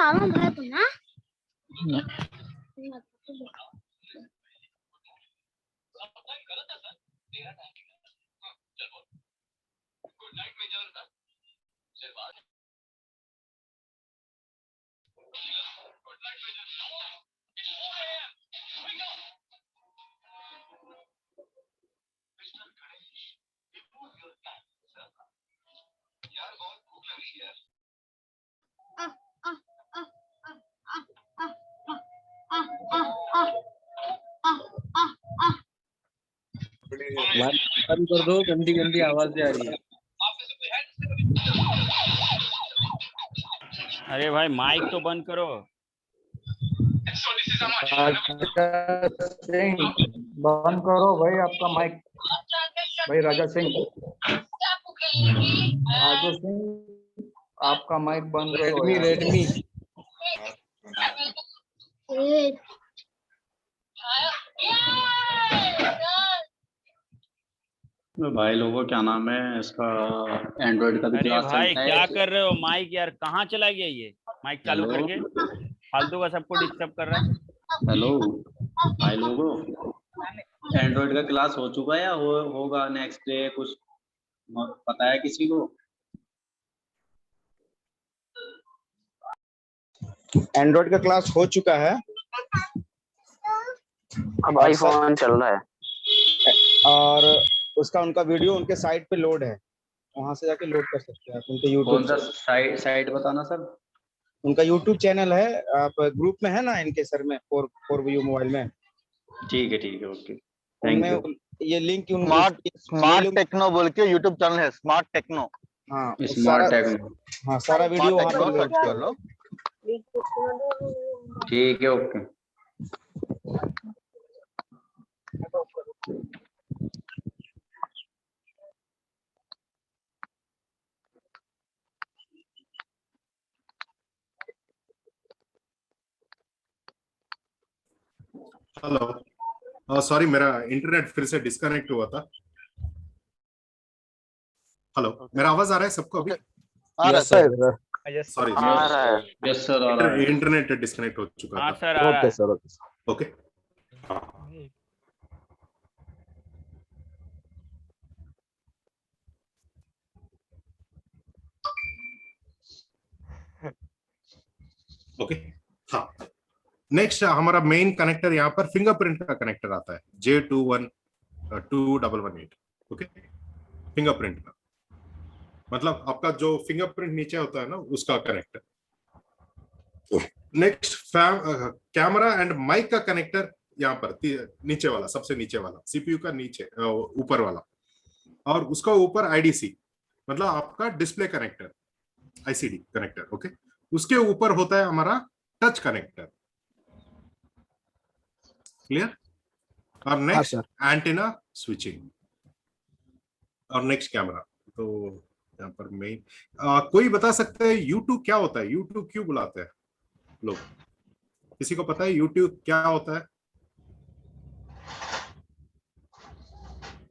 Speaker 10: मालूम है तुम्हें?
Speaker 11: बंद कर दो, गंदी गंदी आवाजें आ रही है।
Speaker 6: अरे भाई माइक तो बंद करो।
Speaker 11: बंद करो भाई आपका माइक। भाई राजा सिंह, राजा सिंह आपका माइक बंद करो। रेडमी
Speaker 12: भाई लोगों क्या नाम है इसका, एंड्रॉइड का भी
Speaker 6: अरे
Speaker 12: क्लास
Speaker 6: भाई
Speaker 12: चलता है।
Speaker 6: क्या कर रहे हो? माइक यार कहाँ चला गया ये? माइक चालू
Speaker 12: हेलो?
Speaker 6: करके फालतू का सबको डिस्टर्ब कर रहा है।
Speaker 12: हेलो भाई लोगों, एंड्रॉइड का क्लास हो चुका है या होगा नेक्स्ट डे? कुछ पता है किसी को?
Speaker 7: एंड्रॉइड का क्लास हो चुका है,
Speaker 4: अब आईफोन चल रहा है।
Speaker 7: और उसका उनका वीडियो उनके साइट पे लोड है, वहां से जाके लोड कर सकते हैं आप उनके
Speaker 12: कौन
Speaker 7: यूट्यूब
Speaker 12: सा
Speaker 7: से।
Speaker 12: साइट बताना सर?
Speaker 7: उनका यूट्यूब चैनल है, आप ग्रुप में है ना इनके सर में, फोर व्यू मोबाइल में।
Speaker 12: ठीक है ओके, थैंक यू।
Speaker 7: उनमें ये लिंक
Speaker 8: स्मार्ट टेक्नो बोल के यूट्यूब चैनल है, स्मार्ट टेक्नो।
Speaker 7: हाँ
Speaker 12: स्मार्ट टेक्नो,
Speaker 7: हाँ सारा वीडियो वहाँ पे
Speaker 8: सर्च कर लो।
Speaker 12: ठीक है ओके।
Speaker 1: हेलो, सॉरी मेरा इंटरनेट फिर से डिस्कनेक्ट हुआ था। हेलो, मेरा आवाज आ रहा है सबको अभी?
Speaker 2: Yes sir.
Speaker 1: सॉरी,
Speaker 4: आ रहा है।
Speaker 12: यस सर आ रहा है।
Speaker 1: इंटरनेट डिस्कनेक्ट हो चुका
Speaker 6: हाँ
Speaker 1: था।
Speaker 6: सर आ रहा
Speaker 2: ओके
Speaker 6: है।
Speaker 2: Sir, okay sir.
Speaker 1: Okay, okay. हाँ, नेक्स्ट हमारा मेन कनेक्टर यहाँ पर फिंगरप्रिंट का कनेक्टर आता है, J212118। ओके, फिंगरप्रिंट का मतलब आपका जो फिंगरप्रिंट नीचे होता है ना, उसका connector. Next camera and mic का कनेक्टर यहाँ पर नीचे वाला, सबसे नीचे वाला, सीपीयू का नीचे ऊपर वाला, और उसका ऊपर आईडीसी मतलब आपका display connector, ICD connector. Okay, उसके ऊपर होता है हमारा टच कनेक्टर। क्लियर? और नेक्स्ट एंटीना स्विचिंग, और नेक्स्ट कैमरा। तो यहाँ पर मेन कोई बता सकते हैं यूट्यूब क्या होता है? यूट्यूब क्यों बुलाते हैं लोग? किसी को पता है यूट्यूब क्या होता है?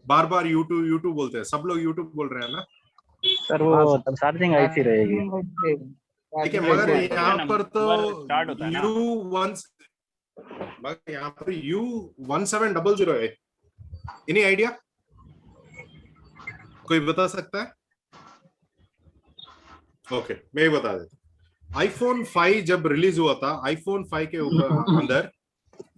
Speaker 1: बार बार यूट्यूब यूट्यूब बोलते हैं, सब लोग यूट्यूब बोल रहे हैं ना
Speaker 9: सर? वो चार्जिंग ऐसी रहेगी।
Speaker 1: ठीक है, मगर यहाँ पर तो
Speaker 6: स्टार्ट होता है ना।
Speaker 1: मगर यहाँ पर U1700 है। Any idea? कोई बता सकता है? ओके, मैं ही बता देता। आईफोन 5 जब रिलीज हुआ था, आईफोन 5 के ऊपर अंदर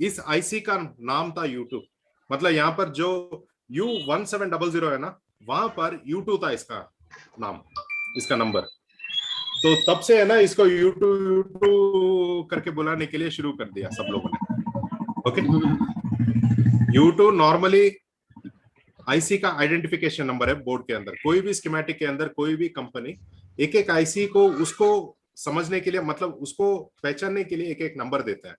Speaker 1: इस आईसी का नाम था यूट्यूब। मतलब यहाँ पर जो U1700 है ना, वहां पर U2 था इसका नाम, इसका नंबर। तो तब से है ना, इसको U2 करके बुलाने के लिए शुरू कर दिया सब लोगों ने। ओके, U2 नॉर्मली आईसी का आइडेंटिफिकेशन नंबर है बोर्ड के अंदर। कोई भी स्कीमेटिक के अंदर कोई भी कंपनी एक एक आईसी को उसको समझने के लिए, मतलब उसको पहचानने के लिए एक एक नंबर देता है।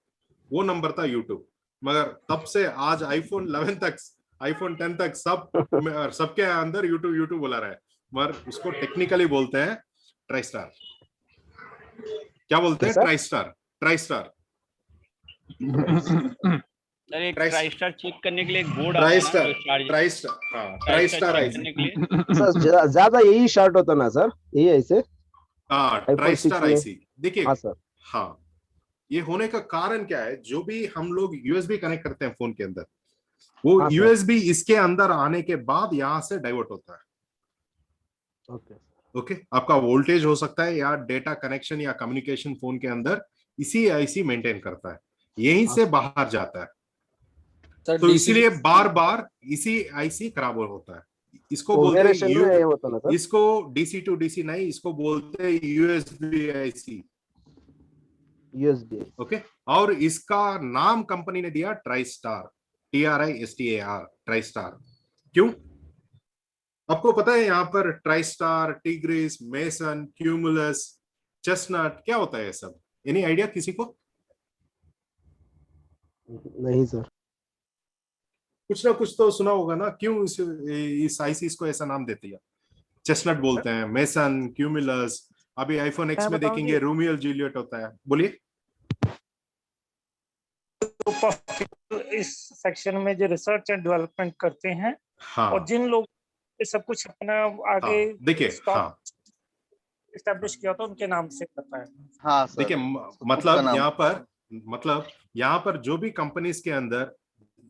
Speaker 1: वो नंबर था U2। मगर तब से आज आईफोन 11 तक, आईफोन 10 तक सबके अंदर U2 बोला रहा है। मगर उसको टेक्निकली बोलते हैं ट्राइस्टार। क्या बोलते हैं? ट्राइस्टार।
Speaker 6: सर एक ट्राइस्टार चेक करने के लिए एक बोर्ड
Speaker 1: ट्राइस्टार आईसी।
Speaker 2: सर ज्यादा यही शॉर्ट होता ना सर, यही ऐसे
Speaker 1: ट्राइस्टार आईसी। देखिए,
Speaker 2: हाँ सर,
Speaker 1: हाँ, ये होने का कारण क्या है, जो भी हम लोग यूएसबी कनेक्ट करते हैं फोन के अंदर, वो
Speaker 2: हाँ, सर।
Speaker 1: यूएसबी इसके अंदर आने के बाद यहां से डाइवर्ट होता है।
Speaker 2: ओके
Speaker 1: ओके, आपका वोल्टेज हो सकता है या डेटा कनेक्शन या कम्युनिकेशन फोन के अंदर इसी आईसी मेंटेन करता है, यहीं
Speaker 2: हाँ,
Speaker 1: से बाहर जाता है।
Speaker 7: सर
Speaker 1: तो
Speaker 7: डीसी
Speaker 1: इसीलिए बार बार इसी आईसी खराब होता है। इसको
Speaker 2: तो
Speaker 1: बोलते हैं
Speaker 2: वेरिएशन में ये होता ना सर?
Speaker 1: इसको डीसी टू डीसी नहीं, इसको बोलते हैं यूएसबी आईसी।
Speaker 2: यूएसबी।
Speaker 1: ओके, और इसका नाम कंपनी ने दिया ट्राइस्टार, TRISTAR, ट्राइस्टार। क्यों? आपको पता है यहाँ पर Tristar, tigris, mason, cumulus, chestnut क्या होता है ये सब? एनी आइडिया किसी को?
Speaker 2: नहीं सर।
Speaker 1: कुछ ना कुछ तो सुना होगा ना, क्यों इस आईसीस को ऐसा नाम देती है? चेस्टनट बोलते हैं, मेसन, क्यूमुलस, अभी आईफोन एक्स में देखेंगे रोमियो जूलियट होता है। बोलिए।
Speaker 11: तो इस सेक्शन में जो रिसर्च एंड डेवलपमेंट करते हैं,
Speaker 1: हाँ,
Speaker 11: और जिन लोग ये सब कुछ अपना आगे
Speaker 1: हाँ, देखिए, हाँ,
Speaker 11: एस्टेब्लिश किया था उनके नाम से पता है।
Speaker 8: हाँ सर,
Speaker 1: देखिए, मतलब यहाँ पर जो भी कंपनीज के अंदर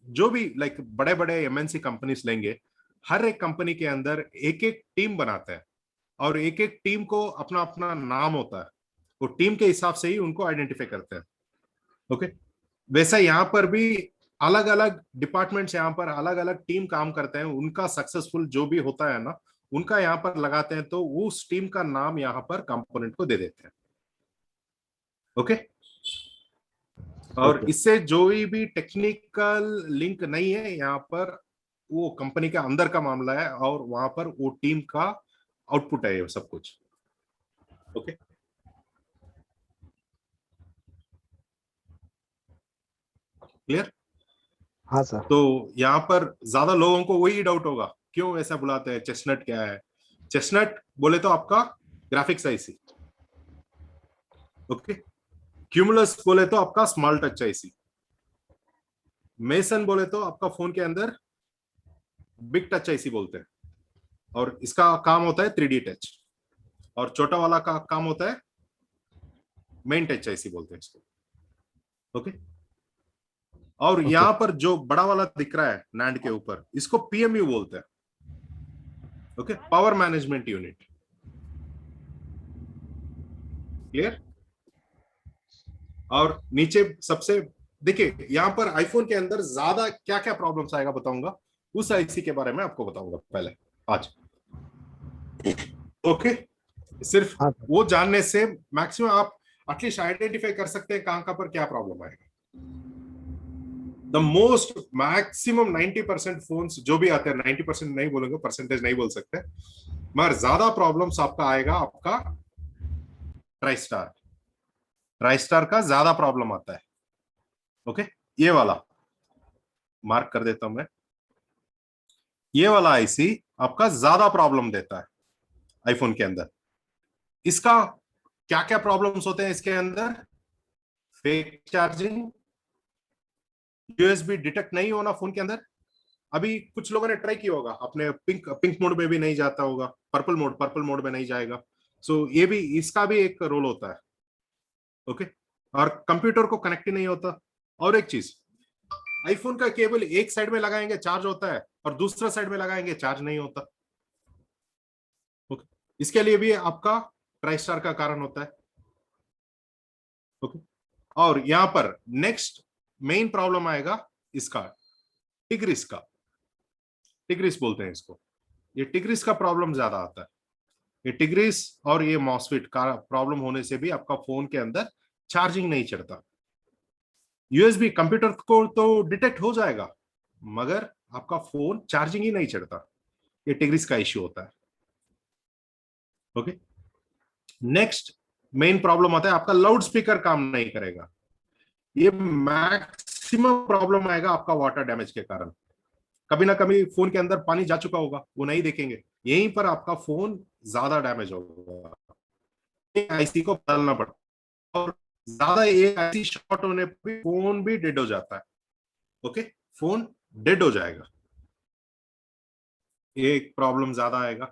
Speaker 1: जो भी लाइक बड़े बड़े एमएनसी कंपनीज लेंगे, हर एक कंपनी के अंदर एक एक टीम बनाते हैं और एक एक टीम को अपना अपना नाम होता है, वो टीम के हिसाब से ही उनको आइडेंटिफाई करते हैं। ओके, वैसा यहाँ पर भी अलग अलग डिपार्टमेंट्स, यहाँ पर अलग अलग टीम काम करते हैं, उनका सक्सेसफुल जो भी होता है ना, उनका यहाँ पर लगाते हैं, तो उस टीम का नाम यहाँ पर कंपोनेंट को दे देते हैं। ओके, और इससे जो भी टेक्निकल लिंक नहीं है यहाँ पर, वो कंपनी के अंदर का मामला है और वहां पर वो टीम का आउटपुट है ये सब कुछ। Okay, clear?
Speaker 2: हाँ सर।
Speaker 1: तो यहाँ पर ज्यादा लोगों को वही डाउट होगा, क्यों ऐसा बुलाते हैं, चेस्टनट क्या है? चेस्टनट बोले तो आपका ग्राफिक्स आईसी। ओके, क्यूमुलस बोले तो आपका स्मॉल टच आईसी, मेसन बोले तो आपका फोन के अंदर बिग टच आईसी बोलते हैं, और इसका काम होता है 3D टच, और छोटा वाला का काम होता है मेन टच आईसी बोलते हैं इसको। ओके, और यहां पर जो बड़ा वाला दिख रहा है नैंड के ऊपर, इसको पीएमयू बोलते हैं। Okay, power management unit. Clear? और नीचे सबसे देखिए, यहां पर आईफोन के अंदर ज्यादा क्या क्या प्रॉब्लम्स आएगा बताऊंगा, उस आईसी के बारे में आपको बताऊंगा पहले आज। ओके, सिर्फ वो जानने से मैक्सिमम आप एटलीस्ट आइडेंटिफाई कर सकते हैं कहां पर क्या प्रॉब्लम आएगा। द मोस्ट मैक्सिमम 90% फोन्स जो भी आते हैं, 90% नहीं बोलेंगे, परसेंटेज नहीं बोल सकते, मगर ज्यादा प्रॉब्लम्स आपका आएगा आपका ट्राइस्टार। ट्राइस्टार का ज्यादा प्रॉब्लम आता है। ओके, ये वाला मार्क कर देता हूं मैं, ये वाला आईसी आपका ज्यादा प्रॉब्लम देता है आईफोन के अंदर। इसका क्या क्या प्रॉब्लम्स होते हैं इसके अंदर? फेक चार्जिंग, यूएसबी डिटेक्ट नहीं होना फोन के अंदर। अभी कुछ लोगों ने ट्राई किया होगा, अपने पिंक मोड में भी नहीं जाता होगा, पर्पल मोड में नहीं जाएगा। सो ये भी, इसका भी एक रोल होता है। ओके, और कंप्यूटर को कनेक्ट ही नहीं होता। और एक चीज, आईफोन का केबल एक साइड में लगाएंगे चार्ज होता है, और दूसरा साइड में लगाएंगे चार्ज नहीं होता। ओके, इसके लिए भी आपका ट्राइस्टार का कारण होता है। ओके, और यहां पर नेक्स्ट मेन प्रॉब्लम आएगा इसका, टिग्रिस का। टिग्रिस बोलते हैं इसको। ये टिग्रिस का प्रॉब्लम ज्यादा आता है। ये टिग्रिस और ये मॉसफेट का प्रॉब्लम होने से भी आपका फोन के अंदर चार्जिंग नहीं चढ़ता। यूएसबी कंप्यूटर को तो डिटेक्ट हो जाएगा, मगर आपका फोन चार्जिंग ही नहीं चढ़ता। ये टिग्रिस का इश्यू होता है। ओके, नेक्स्ट मेन प्रॉब्लम आता है आपका लाउड स्पीकर काम नहीं करेगा। ये मैक्सिमम प्रॉब्लम आएगा आपका वाटर डैमेज के कारण। कभी ना कभी फोन के अंदर पानी जा चुका होगा, वो नहीं देखेंगे, यहीं पर आपका फोन ज्यादा डैमेज होगा, आईसी को बदलना पड़ता, और ज्यादा एक आईसी शॉर्ट होने पर फोन भी डेड हो जाता है। ओके, फोन डेड हो जाएगा, ये एक प्रॉब्लम ज्यादा आएगा।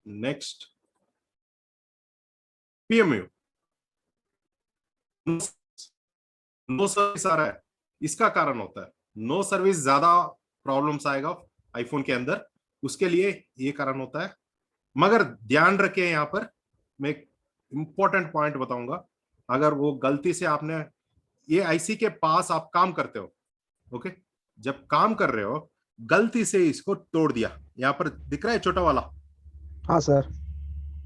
Speaker 1: नेक्स्ट, PMU नो सर्विस आ रहा है, इसका कारण होता है नो सर्विस, ज्यादा प्रॉब्लम्स आएगा आईफोन के अंदर, उसके लिए ये कारण होता है। मगर ध्यान रखिए, यहाँ पर मैं एक इंपॉर्टेंट पॉइंट बताऊंगा, अगर वो गलती से आपने ये आईसी के पास आप काम करते हो, ओके, जब काम कर रहे हो गलती से इसको तोड़ दिया, यहाँ पर दिख रहा है छोटा वाला,
Speaker 2: हाँ सर।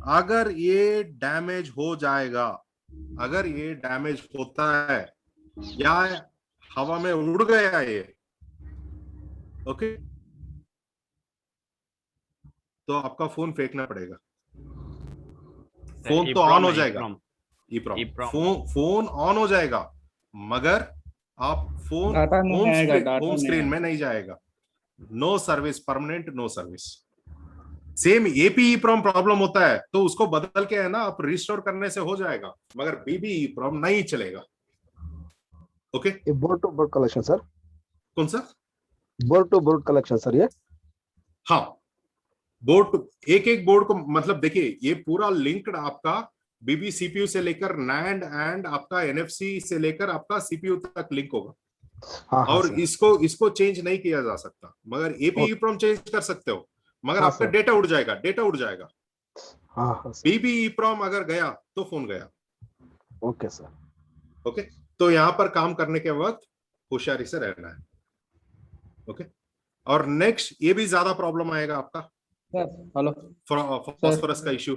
Speaker 1: अगर ये डैमेज हो जाएगा, अगर ये डैमेज होता है या हवा में उड़ गया ये, ओके, तो आपका फोन फेंकना पड़ेगा। फोन तो ऑन हो जाएगा, फोन ऑन हो जाएगा, मगर आप फोन होम स्क्रीन में नहीं जाएगा। No service, permanent no service. Same AP EEPROM problem होता है तो उसको बदल के है ना आप रिस्टोर करने से हो जाएगा, मगर BB EEPROM नहीं चलेगा। ओके,
Speaker 2: ये board to board collection sir.
Speaker 1: कौन सा?
Speaker 2: Board to board collection sir ये।
Speaker 1: हाँ, बोर्ड, एक एक बोर्ड को, मतलब देखिए ये पूरा लिंक्ड आपका BB CPU से लेकर NAND एंड आपका NFC से लेकर आपका CPU तक लिंक होगा।
Speaker 2: हाँ,
Speaker 1: और
Speaker 2: सर।
Speaker 1: इसको चेंज नहीं किया जा सकता, मगर एपी EEPROM चेंज कर सकते हो, मगर आपका डेटा उड़ जाएगा, डेटा उड़ जाएगा।
Speaker 2: हाँ,
Speaker 1: BB EEPROM अगर गया तो फोन गया।
Speaker 2: Okay sir.
Speaker 1: ओके, तो यहाँ पर काम करने के वक्त होशियारी से रहना है। ओके, और नेक्स्ट ये भी ज्यादा प्रॉब्लम आएगा आपका
Speaker 11: हेलो
Speaker 1: फॉस्फोरस का इश्यू,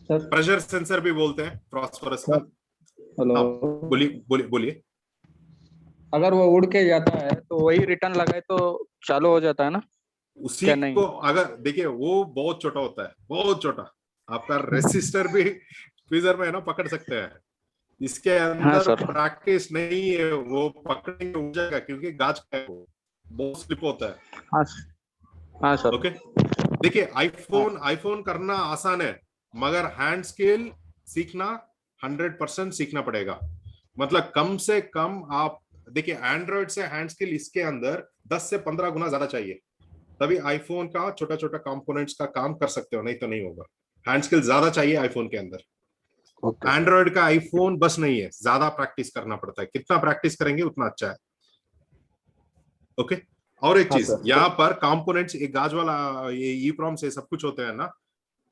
Speaker 1: प्रेशर सेंसर भी बोलते हैं फॉस्फोरस का।
Speaker 11: हेलो,
Speaker 1: बोलिए।
Speaker 11: अगर वो उड़ के जाता है तो वही रिटर्न लगाए तो चालू हो जाता है ना
Speaker 1: उसी को? अगर देखिए वो बहुत छोटा होता है, बहुत छोटा, आपका रेसिस्टर भी फ्रीजर में है ना पकड़ सकते हैं, इसके अंदर प्रैक्टिस नहीं है, वो पकड़ेंगे उड़ जाएगा क्योंकि गाज का है, वो बहुत स्लिप होता है।
Speaker 11: हाँ सर।
Speaker 1: ओके, देखिए आईफोन करना आसान है, मगर हैंड स्केल सीखना 100% सीखना पड़ेगा। मतलब कम से कम आप देखिए एंड्रॉइड से हैंड स्केल इसके अंदर 10 से 15 गुना ज्यादा चाहिए, तभी आईफोन का छोटा छोटा कंपोनेंट्स का काम कर सकते हो, नहीं तो नहीं होगा। हैंड स्किल ज्यादा चाहिए आईफोन के अंदर। एंड्रॉइड का आईफोन बस नहीं है, ज्यादा प्रैक्टिस करना पड़ता है, कितना प्रैक्टिस करेंगे उतना अच्छा है। ओके, और एक चीज, यहाँ पर कंपोनेंट्स एक गाज वाला ये EEPROM से सब कुछ होते हैं ना,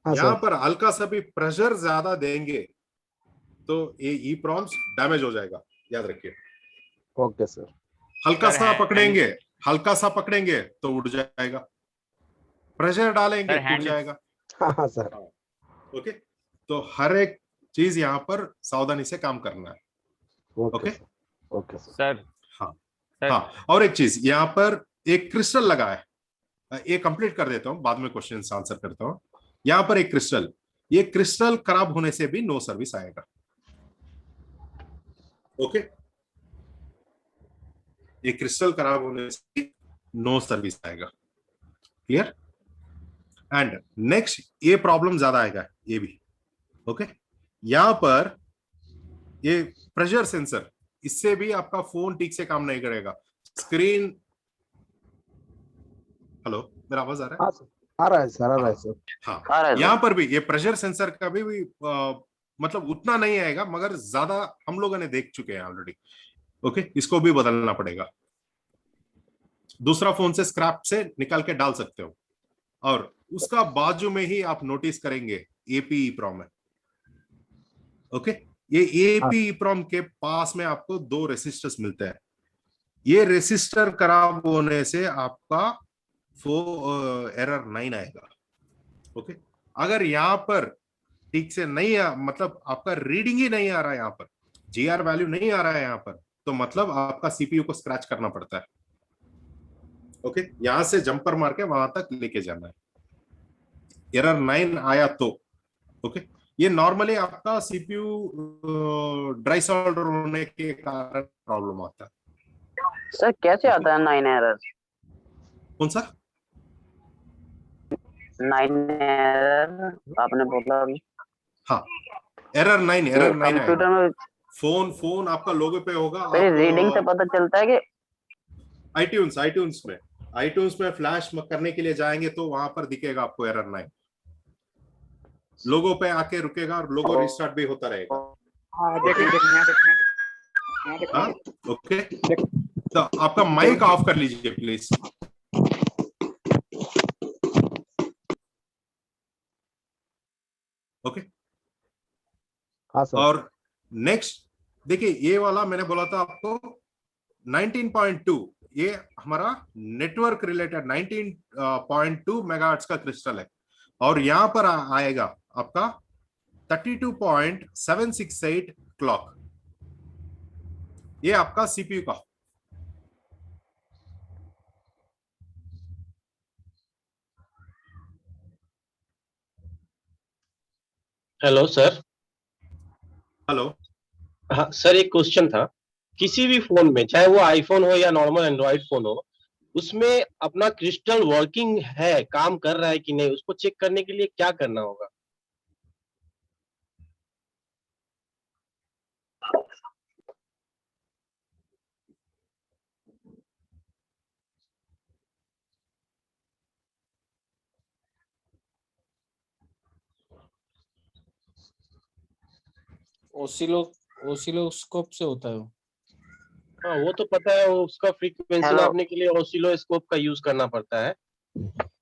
Speaker 1: यहाँ पर हल्का सा भी प्रेशर ज्यादा देंगे तो ये EEPROM डैमेज हो जाएगा, याद रखिए।
Speaker 2: Okay sir.
Speaker 1: हल्का सा पकड़ेंगे तो उड़ जाएगा, प्रेशर डालेंगे टूट जाएगा।
Speaker 2: हाँ सर।
Speaker 1: ओके, तो हर एक चीज यहाँ पर सावधानी से काम करना है।
Speaker 2: Okay
Speaker 6: sir.
Speaker 1: हाँ, और एक चीज यहाँ पर एक क्रिस्टल लगा है, ये कंप्लीट कर देता हूँ, बाद में क्वेश्चन आंसर करता हूँ। यहाँ पर एक क्रिस्टल, ये क्रिस्टल खराब होने से भी नो सर्विस आएगा। ओके, ये क्रिस्टल खराब होने से नो सर्विस आएगा। क्लियर? एंड नेक्स्ट ये प्रॉब्लम ज्यादा आएगा, ये भी। ओके, यहां पर ये प्रेशर सेंसर, इससे भी आपका फोन ठीक से काम नहीं करेगा। स्क्रीन, हेलो, मेरा आवाज आ रहा है?
Speaker 2: आ रहा है सर।
Speaker 1: हाँ, यहाँ पर भी ये प्रेशर सेंसर का भी मतलब उतना नहीं आएगा, मगर ज्यादा हम लोगों ने देख चुके हैं ऑलरेडी। ओके, इसको भी बदलना पड़ेगा। दूसरा फोन से स्क्रैप से निकाल के डाल सकते हो, और उसका बाजू में ही आप नोटिस करेंगे एपी EEPROM है। ओके, ये एपी EEPROM के पास में आपको 2 रेसिस्टर्स मिलते हैं। ये रेसिस्टर खराब होने से आपका एरर 9 आएगा। ओके, अगर यहाँ पर ठीक से नहीं मतलब आपका रीडिंग ही नहीं आ रहा है, यहाँ पर GR वैल्यू नहीं आ रहा है यहाँ पर, तो मतलब आपका CPU को स्क्रैच करना पड़ता है। ओके, यहां से जंपर मार के वहां तक लेके जाना है। एरर 9 आया तो ओके, ये नॉर्मली आपका CPU ड्राई सॉल्डर होने के कारण प्रॉब्लम आता है।
Speaker 4: सर कैसे आता है 9 एरर?
Speaker 1: कौन सा
Speaker 4: 9 एरर आपने बोला अभी?
Speaker 1: हाँ, एरर 9
Speaker 4: कंप्यूटर में
Speaker 1: फोन आपका लोगो पे होगा।
Speaker 4: रीडिंग से पता चलता है कि
Speaker 1: आईट्यून्स में फ्लैश करने के लिए जाएंगे तो वहां पर दिखेगा आपको एरर 9। लोगो पे आके रुकेगा और लोगो रिस्टार्ट भी होता रहेगा।
Speaker 11: हाँ देख
Speaker 1: हाँ ओके, तो आपका माइक ऑफ कर लीजिए प्लीज। ओके
Speaker 2: हाँ सर।
Speaker 1: और नेक्स्ट देखिए, ये वाला मैंने बोला था आपको 19.2, ये हमारा नेटवर्क रिलेटेड 19.2 मेगाहर्ट्ज का क्रिस्टल है। और यहां पर आएगा आपका 32.768 क्लॉक, ये आपका सीपीयू का।
Speaker 10: Hello sir.
Speaker 1: हेलो।
Speaker 10: हाँ सर, एक क्वेश्चन था। किसी भी फोन में, चाहे वो आईफोन हो या नॉर्मल एंड्रॉइड फोन हो, उसमें अपना क्रिस्टल वर्किंग है, काम कर रहा है कि नहीं, उसको चेक करने के लिए क्या करना होगा?
Speaker 11: ओसिलोस्कोप से होता है वो।
Speaker 10: हाँ वो तो पता है, वो उसका फ्रीक्वेंसी नापने के लिए ऑसिलोस्कोप का यूज करना पड़ता है।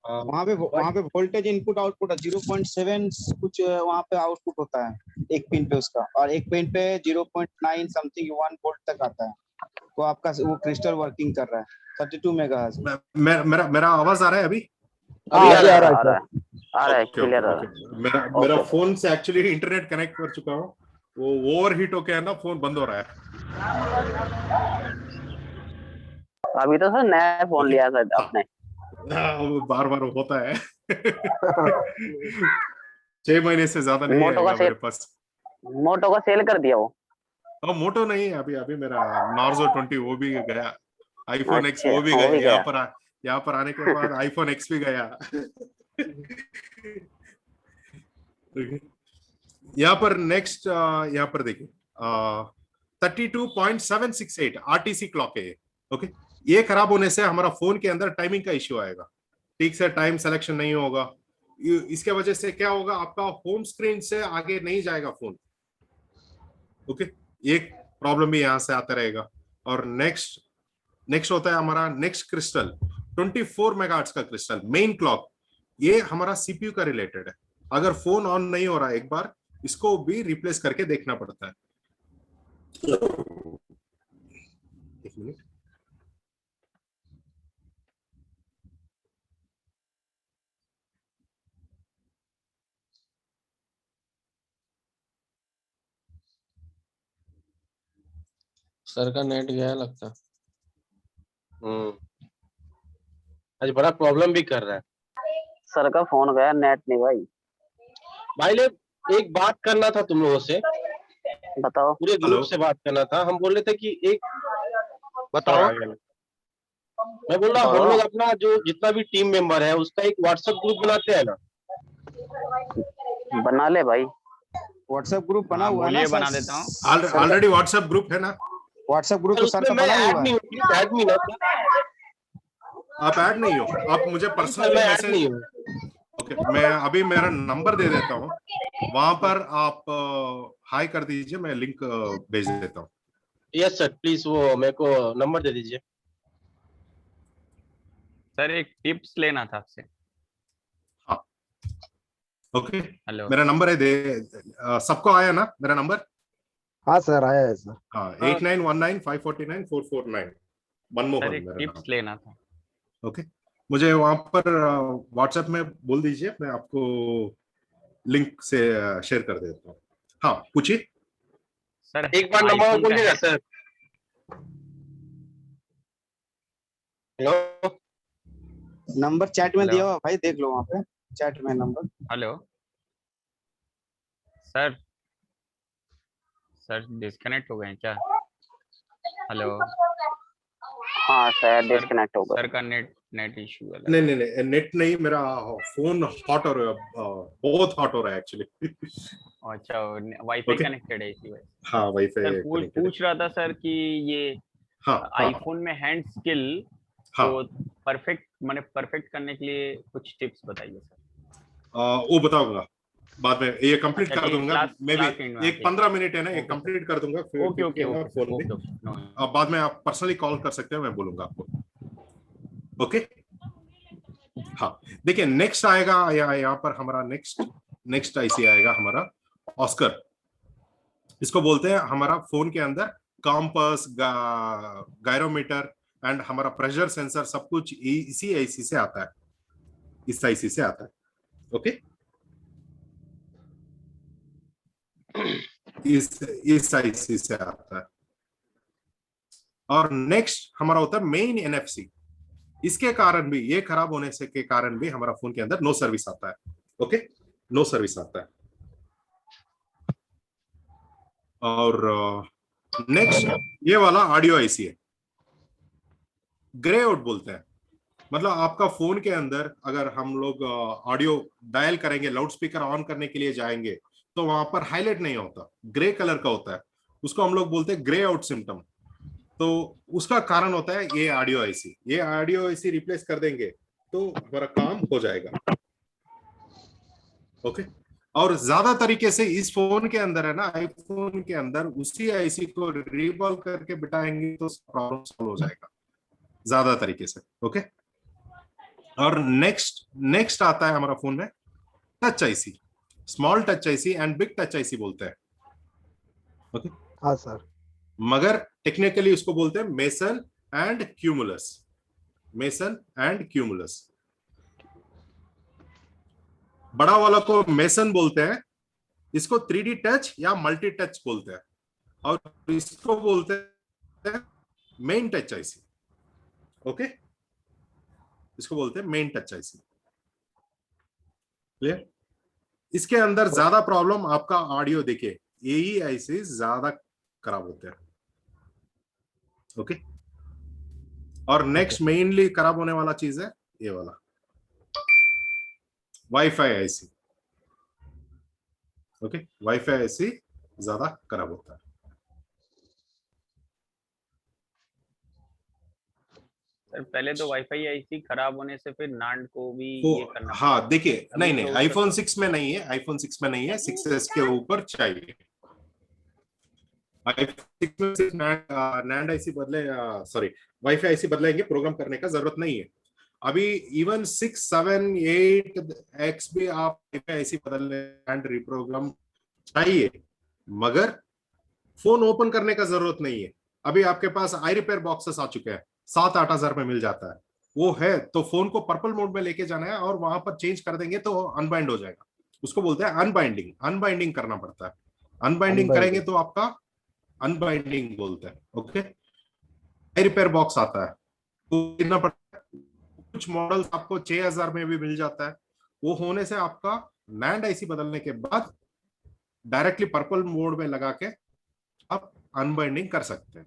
Speaker 7: वहाँ पे वोल्टेज इनपुट आउटपुट 0.7 कुछ वहाँ पे आउटपुट होता है एक पिन पे उसका, और एक पिन पे 0.9 समथिंग 1 वोल्ट तक आता है। तो आपका वो क्रिस्टल वर्किंग कर रहा है 32 मेगाहर्ट्ज।
Speaker 1: मेरा आवाज आ रहा है अभी?
Speaker 2: अभी आ रहा है
Speaker 4: आ रहा है क्लियर आ रहा है।
Speaker 1: मेरा फोन से एक्चुअली इंटरनेट कनेक्ट कर चुका हूँ, वो ओवर हीट होके है ना, फोन बंद हो रहा है।
Speaker 4: अभी तो सर नया फोन लिया था आपने।
Speaker 1: बार बार होता है। 6 महीने से ज्यादा नहीं है मेरे पास।
Speaker 4: मोटो का सेल कर दिया वो?
Speaker 1: मोटो नहीं, अभी मेरा नार्जो 20 वो भी गया, आईफोन एक्स वो भी
Speaker 4: वो
Speaker 1: गया,
Speaker 4: भी गया।
Speaker 1: यहाँ पर आने के बाद आईफोन एक्स भी गया। यहाँ पर नेक्स्ट, यहाँ पर देखिए 32.768 आरटीसी क्लॉक है ये। ओके, ये खराब होने से हमारा फोन के अंदर टाइमिंग का इश्यू आएगा, ठीक से टाइम सिलेक्शन नहीं होगा। इसके वजह से क्या होगा, आपका होम स्क्रीन से आगे नहीं जाएगा फोन। ओके, ये प्रॉब्लम भी यहां से आता रहेगा। और नेक्स्ट होता है हमारा नेक्स्ट क्रिस्टल 24 मेगाहर्ट्ज का क्रिस्टल मेन क्लॉक। ये हमारा सीपीयू का रिलेटेड है। अगर फोन ऑन नहीं हो रहा है, एक बार इसको भी रिप्लेस करके देखना पड़ता है। एक मिनट।
Speaker 11: सर का नेट गया लगता।
Speaker 10: आज बड़ा प्रॉब्लम भी कर रहा है।
Speaker 4: सर का फोन गया, नेट नहीं
Speaker 10: भाई एक बात करना था तुम लोगों से,
Speaker 4: बताओ।
Speaker 10: पूरे ग्रुप से बात करना था। हम बोल रहे थे कि एक
Speaker 4: बताओ।
Speaker 10: मैं बोल रहा हूँ, हम लोग अपना जो जितना भी टीम मेंबर है उसका एक व्हाट्सएप ग्रुप बनाते हैं ना।
Speaker 4: बना ले भाई,
Speaker 7: व्हाट्सएप ग्रुप बना हुआ है ना।
Speaker 6: बना देता हूँ।
Speaker 1: ऑलरेडी व्हाट्सएप ग्रुप है ना।
Speaker 7: व्हाट्सएप ग्रुप तो सर का बना हुआ है।
Speaker 10: एडमिन
Speaker 1: आप ऐड नहीं हो, आप मुझे पर्सनल मैसेज। ओके, मैं अभी मेरा नंबर दे देता हूँ, वहां पर आप हाई कर दीजिए, मैं लिंक भेज देता हूँ।
Speaker 10: यस सर, प्लीज वो मेरे को नंबर दे दीजिए।
Speaker 6: सर एक टिप्स लेना था आपसे।
Speaker 1: हाँ ओके,
Speaker 6: हेलो,
Speaker 1: मेरा नंबर है, सबको आया ना मेरा नंबर?
Speaker 2: हाँ सर, आया है सर।
Speaker 1: हाँ 8919549449 मनमोहन
Speaker 6: सर एक
Speaker 1: मेरा
Speaker 6: टिप्स लेना था।
Speaker 1: ओके, मुझे वहां पर व्हाट्सएप में बोल दीजिए, मैं आपको लिंक से शेयर कर देता हूँ। हाँ पूछिए
Speaker 6: सर।
Speaker 10: एक बार नंबर बोलिएगा सर। हेलो,
Speaker 7: नंबर चैट में दिया हुआ भाई, देख लो वहाँ पे चैट में number.
Speaker 6: Hello sir, sir disconnect हो गए क्या? हेलो।
Speaker 4: हाँ सर डिस्कनेक्ट हो गया।
Speaker 6: सर का नेट इशू है।
Speaker 1: नहीं नेट नहीं, मेरा फोन हॉट हो रहा है, बहुत हॉट हो रहा है एक्चुअली।
Speaker 6: अच्छा, वाईफाई कनेक्टेड है इसी वजह से।
Speaker 1: हाँ वाईफाई
Speaker 6: सर पूछ रहा था सर कि ये आईफोन में हैंड स्किल तो परफेक्ट करने के लिए कुछ टिप्स बताइए सर।
Speaker 1: वो बताऊंगा। बाद में ये कंप्लीट
Speaker 6: अच्छा,
Speaker 1: कर
Speaker 6: ये
Speaker 1: दूंगा
Speaker 6: क्लास
Speaker 1: मैं भी।
Speaker 6: एंड में
Speaker 1: एक
Speaker 6: आके।
Speaker 1: 15 मिनट है ना, ये
Speaker 6: ओके
Speaker 1: कंप्लीट कर दूंगा फिर
Speaker 6: ओके ओके
Speaker 1: ना
Speaker 6: ओके
Speaker 1: फोन पे।
Speaker 6: ओके नो
Speaker 1: अब बाद में आप पर्सनली कॉल कर सकते हैं, मैं बोलूंगा आपको। ओके हाँ, देखिए नेक्स्ट आएगा यहाँ पर हमारा नेक्स्ट आईसी आएगा हमारा ऑस्कर। इसको बोलते हैं हमारा फोन के अंदर कॉम्पस, गायरोमीटर एंड हमारा प्रेशर सेंसर सब कुछ इसी आईसी से आता है, इस आईसी से आता है। ओके इस आईसी से आता है। और नेक्स्ट हमारा होता है मेन एनएफसी। इसके कारण भी, ये खराब होने से के कारण भी हमारा फोन के अंदर नो सर्विस आता है। ओके नो सर्विस आता है। और नेक्स्ट ये वाला ऑडियो आईसी है, ग्रे आउट बोलते हैं। मतलब आपका फोन के अंदर अगर हम लोग ऑडियो डायल करेंगे, लाउड स्पीकर ऑन करने के लिए जाएंगे, तो वहां पर हाईलाइट नहीं होता, ग्रे कलर का होता है। उसको हम लोग बोलते हैं ग्रे आउट सिम्टम। तो उसका कारण होता है ये ऑडियो आईसी। ये ऑडियो आईसी रिप्लेस कर देंगे तो हमारा काम हो जाएगा। ओके और ज्यादा तरीके से इस फोन के अंदर है ना, आईफोन के अंदर उसी आईसी को रीबॉल करके बिठाएंगे तो प्रॉब्लम सॉल्व हो जाएगा ज्यादा तरीके से। ओके और नेक्स्ट आता है हमारा फोन में touch IC, small touch IC and big touch IC बोलते हैं। ओके
Speaker 2: हाँ सर।
Speaker 1: मगर टेक्निकली उसको बोलते हैं mason and cumulus. Mason and cumulus. बड़ा वाला को मेसन बोलते हैं, इसको 3D टच या मल्टी टच बोलते हैं, और इसको बोलते हैं मेन टच आईसी। ओके इसको बोलते हैं मेन टच आईसी। क्लियर? इसके अंदर ज्यादा प्रॉब्लम आपका ऑडियो, देखिए यही आईसी ज्यादा खराब होते हैं। ओके और नेक्स्ट मेनली खराब होने वाला चीज है ये वाला wifi IC. Okay wifi IC ज्यादा खराब होता है।
Speaker 6: सर पहले तो वाईफाई आईसी खराब होने से फिर नांड को भी ये करना
Speaker 1: हाँ देखिए, नहीं
Speaker 6: तो
Speaker 1: आईफोन 6 में नहीं है, आईफोन 6 में नहीं है, 6s के ऊपर चाहिए। आईफोन 6 में सिर्फ नैंड आईसी बदले, सॉरी वाईफाई आईसी बदलेंगे, प्रोग्राम करने का जरूरत नहीं है। अभी इवन 6, 7, 8X भी आप आईसी बदलने एंड रिप्रोग्राम चाहिए, मगर फोन ओपन करने का जरूरत नहीं है। अभी आपके पास आई रिपेयर बॉक्सेस आ चुके हैं, 7-8 हजार में मिल जाता है। वो है तो फोन को पर्पल मोड में लेके जाना है और वहां पर चेंज कर देंगे तो अनबाइंड हो जाएगा। उसको बोलते हैं अनबाइंडिंग। अनबाइंडिंग करना पड़ता है। अनबाइंडिंग करेंगे तो आपका अनबाइंडिंग बोलते हैं। ओके आई रिपेयर बॉक्स आता है तो कितना पड़ता है, कुछ मॉडल्स आपको 6000 में भी मिल जाता है। वो होने से आपका नैंड आईसी बदलने के बाद डायरेक्टली पर्पल मोड में लगा के आप अनबाइंडिंग कर सकते हैं।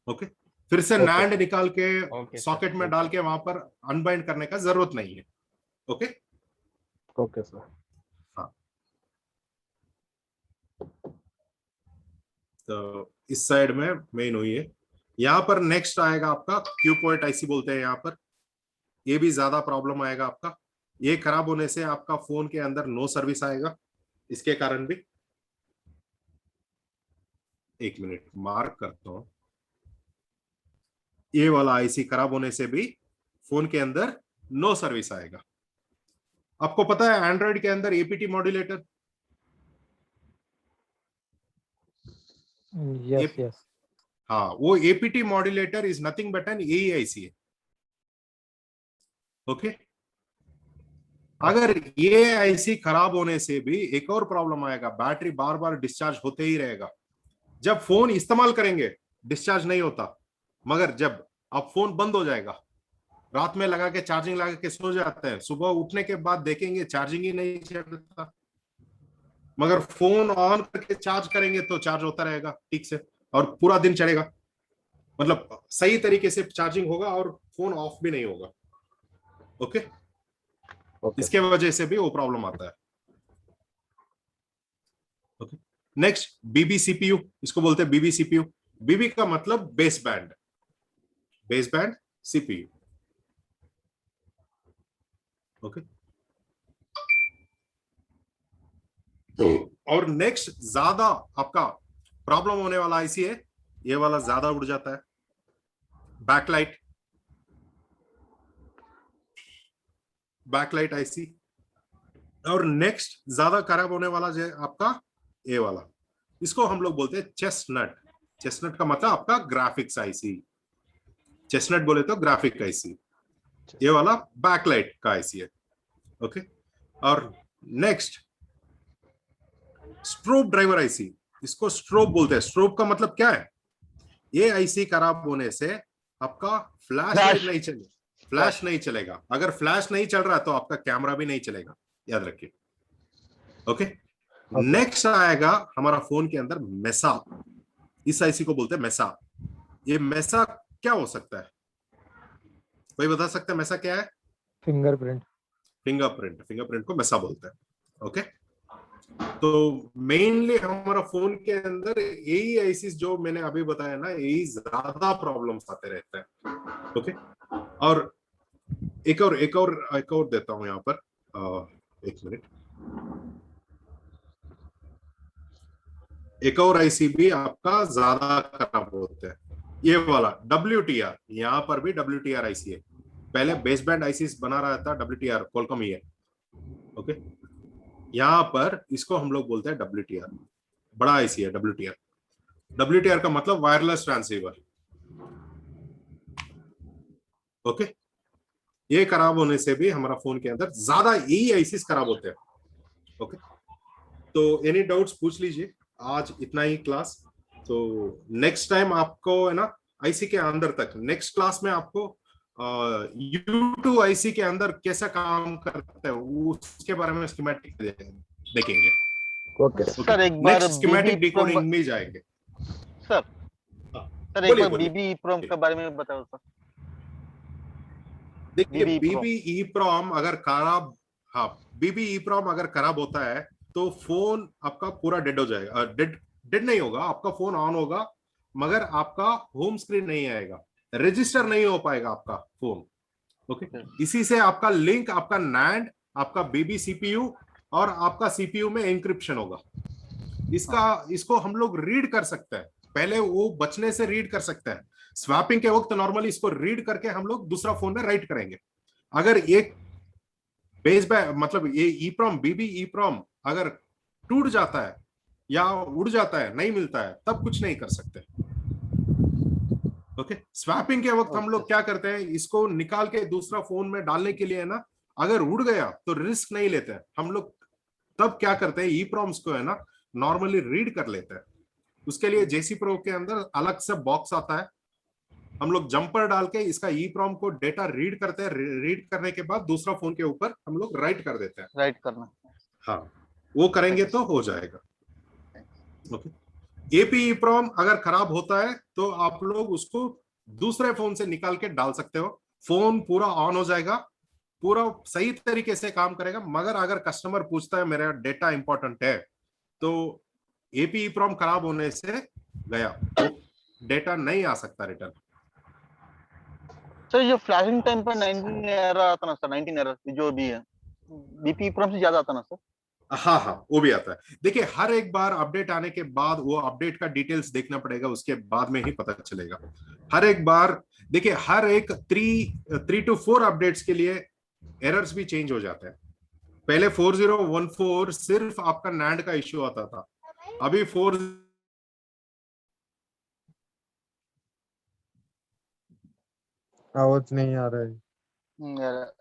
Speaker 1: ओके फिर से नैंड निकाल के सॉकेट में डाल के वहां पर अनबाइंड करने का जरूरत नहीं है। Okay
Speaker 2: okay sir.
Speaker 1: हाँ तो इस साइड में मेन हुई है। यहाँ पर नेक्स्ट आएगा आपका क्यू पॉइंट आईसी बोलते हैं। यहाँ पर ये भी ज्यादा प्रॉब्लम आएगा आपका। ये खराब होने से आपका फोन के अंदर नो सर्विस आएगा। इसके कारण भी, एक मिनट मार्क करता हूं, ये वाला आईसी खराब होने से भी फोन के अंदर नो सर्विस आएगा। आपको पता है एंड्रॉइड के अंदर एपीटी मॉड्यूलेटर,
Speaker 13: यस
Speaker 1: हाँ वो APT modulator is nothing but an AEIC है। ओके अगर ये आईसी खराब होने से भी एक और प्रॉब्लम आएगा, बैटरी बार बार डिस्चार्ज होते ही रहेगा। जब फोन इस्तेमाल करेंगे डिस्चार्ज नहीं होता, मगर जब आप फोन बंद हो जाएगा, रात में लगा के चार्जिंग लगा के सो जाते हैं, सुबह उठने के बाद देखेंगे चार्जिंग ही नहीं चलता, मगर फोन ऑन करके चार्ज करेंगे तो चार्ज होता रहेगा ठीक से और पूरा दिन चलेगा। मतलब सही तरीके से चार्जिंग होगा और फोन ऑफ भी नहीं होगा। ओके इसके वजह से भी वो प्रॉब्लम आता है। ओके नेक्स्ट बीबी सीपीयू, इसको बोलते हैं बीबी सीपीयू। बीबी का मतलब base band, base band CPU. Okay और नेक्स्ट ज्यादा आपका प्रॉब्लम होने वाला आईसी है ये वाला, ज्यादा उड़ जाता है, बैकलाइट आईसी। और नेक्स्ट ज्यादा खराब होने वाला जो है आपका ये वाला, इसको हम लोग बोलते हैं चेस्टनट। चेस्टनट का मतलब आपका ग्राफिक्स आईसी, चेस्टनट बोले तो ग्राफिक आईसी, ये वाला बैकलाइट का आईसी है। ओके, और नेक्स्ट स्ट्रोब ड्राइवर आईसी, इसको स्ट्रोब बोलते हैं। स्ट्रोब का मतलब क्या है? ये आईसी खराब होने से आपका फ्लैश नहीं चलेगा, फ्लैश नहीं चलेगा। अगर फ्लैश नहीं चल रहा तो आपका कैमरा भी नहीं चलेगा, याद रखिए। ओके, नेक्स्ट आएगा हमारा फोन के अंदर मेसा। इस आईसी को बोलते हैं मेसा। ये मेसा क्या हो सकता है? कोई बता सकता है मेसा क्या है?
Speaker 2: फिंगरप्रिंट।
Speaker 1: फिंगरप्रिंट को मेसा बोलते हैं। ओके, तो मेनली हमारा फोन के अंदर यही आईसी जो मैंने अभी बताया ना, यही ज्यादा प्रॉब्लम्स आते रहते हैं। ओके, और एक और देता हूं यहाँ पर, एक मिनट। एक और आईसी भी आपका ज्यादा खराब होता है, ये वाला WTR। यहाँ पर भी WTR आईसी है। पहले बेसबैंड आईसी बना रहा था WTR, क्वालकॉम ही है। ओके, यहाँ पर इसको हम लोग बोलते हैं WTR, बड़ा आईसी है WTR। WTR का मतलब वायरलेस ट्रांसीवर। ओके, ये खराब होने से भी हमारा फोन के अंदर ज्यादा यही आईसीस खराब होते हैं। ओके, तो एनी डाउट्स पूछ लीजिए। आज इतना ही क्लास। तो नेक्स्ट टाइम आपको है ना आईसी के अंदर तक, नेक्स्ट क्लास में आपको U2 आईसी के अंदर कैसा काम करते हैं उसके बारे में स्कीमेटिक देखेंगे।
Speaker 2: ओके
Speaker 8: सर, एक बार
Speaker 1: नेक्स्ट स्कीमेटिक डिकोडिंग मिल जाएंगे।
Speaker 8: सर एक बार बीबी ईप्रोम के बारे में बताओ सर।
Speaker 1: देखिए, बीबी ईप्रोम अगर खराब, हाँ, बीबी ईप्रोम अगर खराब होता है तो फोन आपका पूरा डेड हो जाएगा। डेड नहीं होगा, आपका फोन ऑन होगा मगर आपका होम स्क्रीन नहीं आएगा, रजिस्टर नहीं हो पाएगा आपका फोन। ओके, इसी से आपका लिंक, आपका नैंड, आपका बीबी सीपीयू और आपका सीपीयू में एन्क्रिप्शन होगा। इसको हम लोग रीड कर सकते हैं, पहले वो बचने से रीड कर सकते हैं। स्वैपिंग के वक्त नॉर्मली इसको रीड करके हम लोग दूसरा फोन में राइट करेंगे। अगर एक मतलब ये ईप्रोम, बीबी ईप्रोम अगर टूट जाता है या उड़ जाता है, नहीं मिलता है, तब कुछ नहीं कर सकते। ओके, स्वैपिंग के वक्त हम लोग क्या करते हैं, इसको निकाल के दूसरा फोन में डालने के लिए ना, अगर उड़ गया तो रिस्क नहीं लेते हैं हम लोग। तब क्या करते हैं, ईप्रोम्स को है ना नॉर्मली रीड कर लेते हैं। उसके लिए जेसी प्रो के अंदर अलग से बॉक्स आता है, हम लोग जंपर डाल के इसका ईप्रोम को डेटा रीड करते हैं। रीड करने के बाद दूसरा फोन के ऊपर हम लोग राइट कर देते हैं।
Speaker 8: राइट करना,
Speaker 1: हाँ, वो करेंगे तो हो जाएगा। ओके, एपी ईप्रोम अगर खराब होता है तो आप लोग उसको दूसरे फोन से निकाल के डाल सकते हो, फोन पूरा ऑन हो जाएगा, पूरा सही तरीके से काम करेगा। मगर अगर कस्टमर पूछता है मेरा डेटा इंपॉर्टेंट है, तो एपी ईप्रोम खराब होने से गया, तो डेटा नहीं आ सकता रिटर्न।
Speaker 8: सर ये फ्लैशिंग टाइम पर 19 एरर आता ना सर, 19 एरर जो भी है बीपी ईप्रोम से ज्यादा आता ना सर?
Speaker 1: हाँ हाँ, वो भी आता है। देखिए, हर एक बार अपडेट आने के बाद वो अपडेट का डिटेल्स देखना पड़ेगा, उसके बाद में ही पता चलेगा। हर एक बार देखिए, हर एक 3 to 4 अपडेट्स के लिए एरर्स भी चेंज हो जाते हैं। पहले 4014 सिर्फ आपका नैंड का इश्यू आता था, अभी 4
Speaker 2: आवाज नहीं आ रहा है।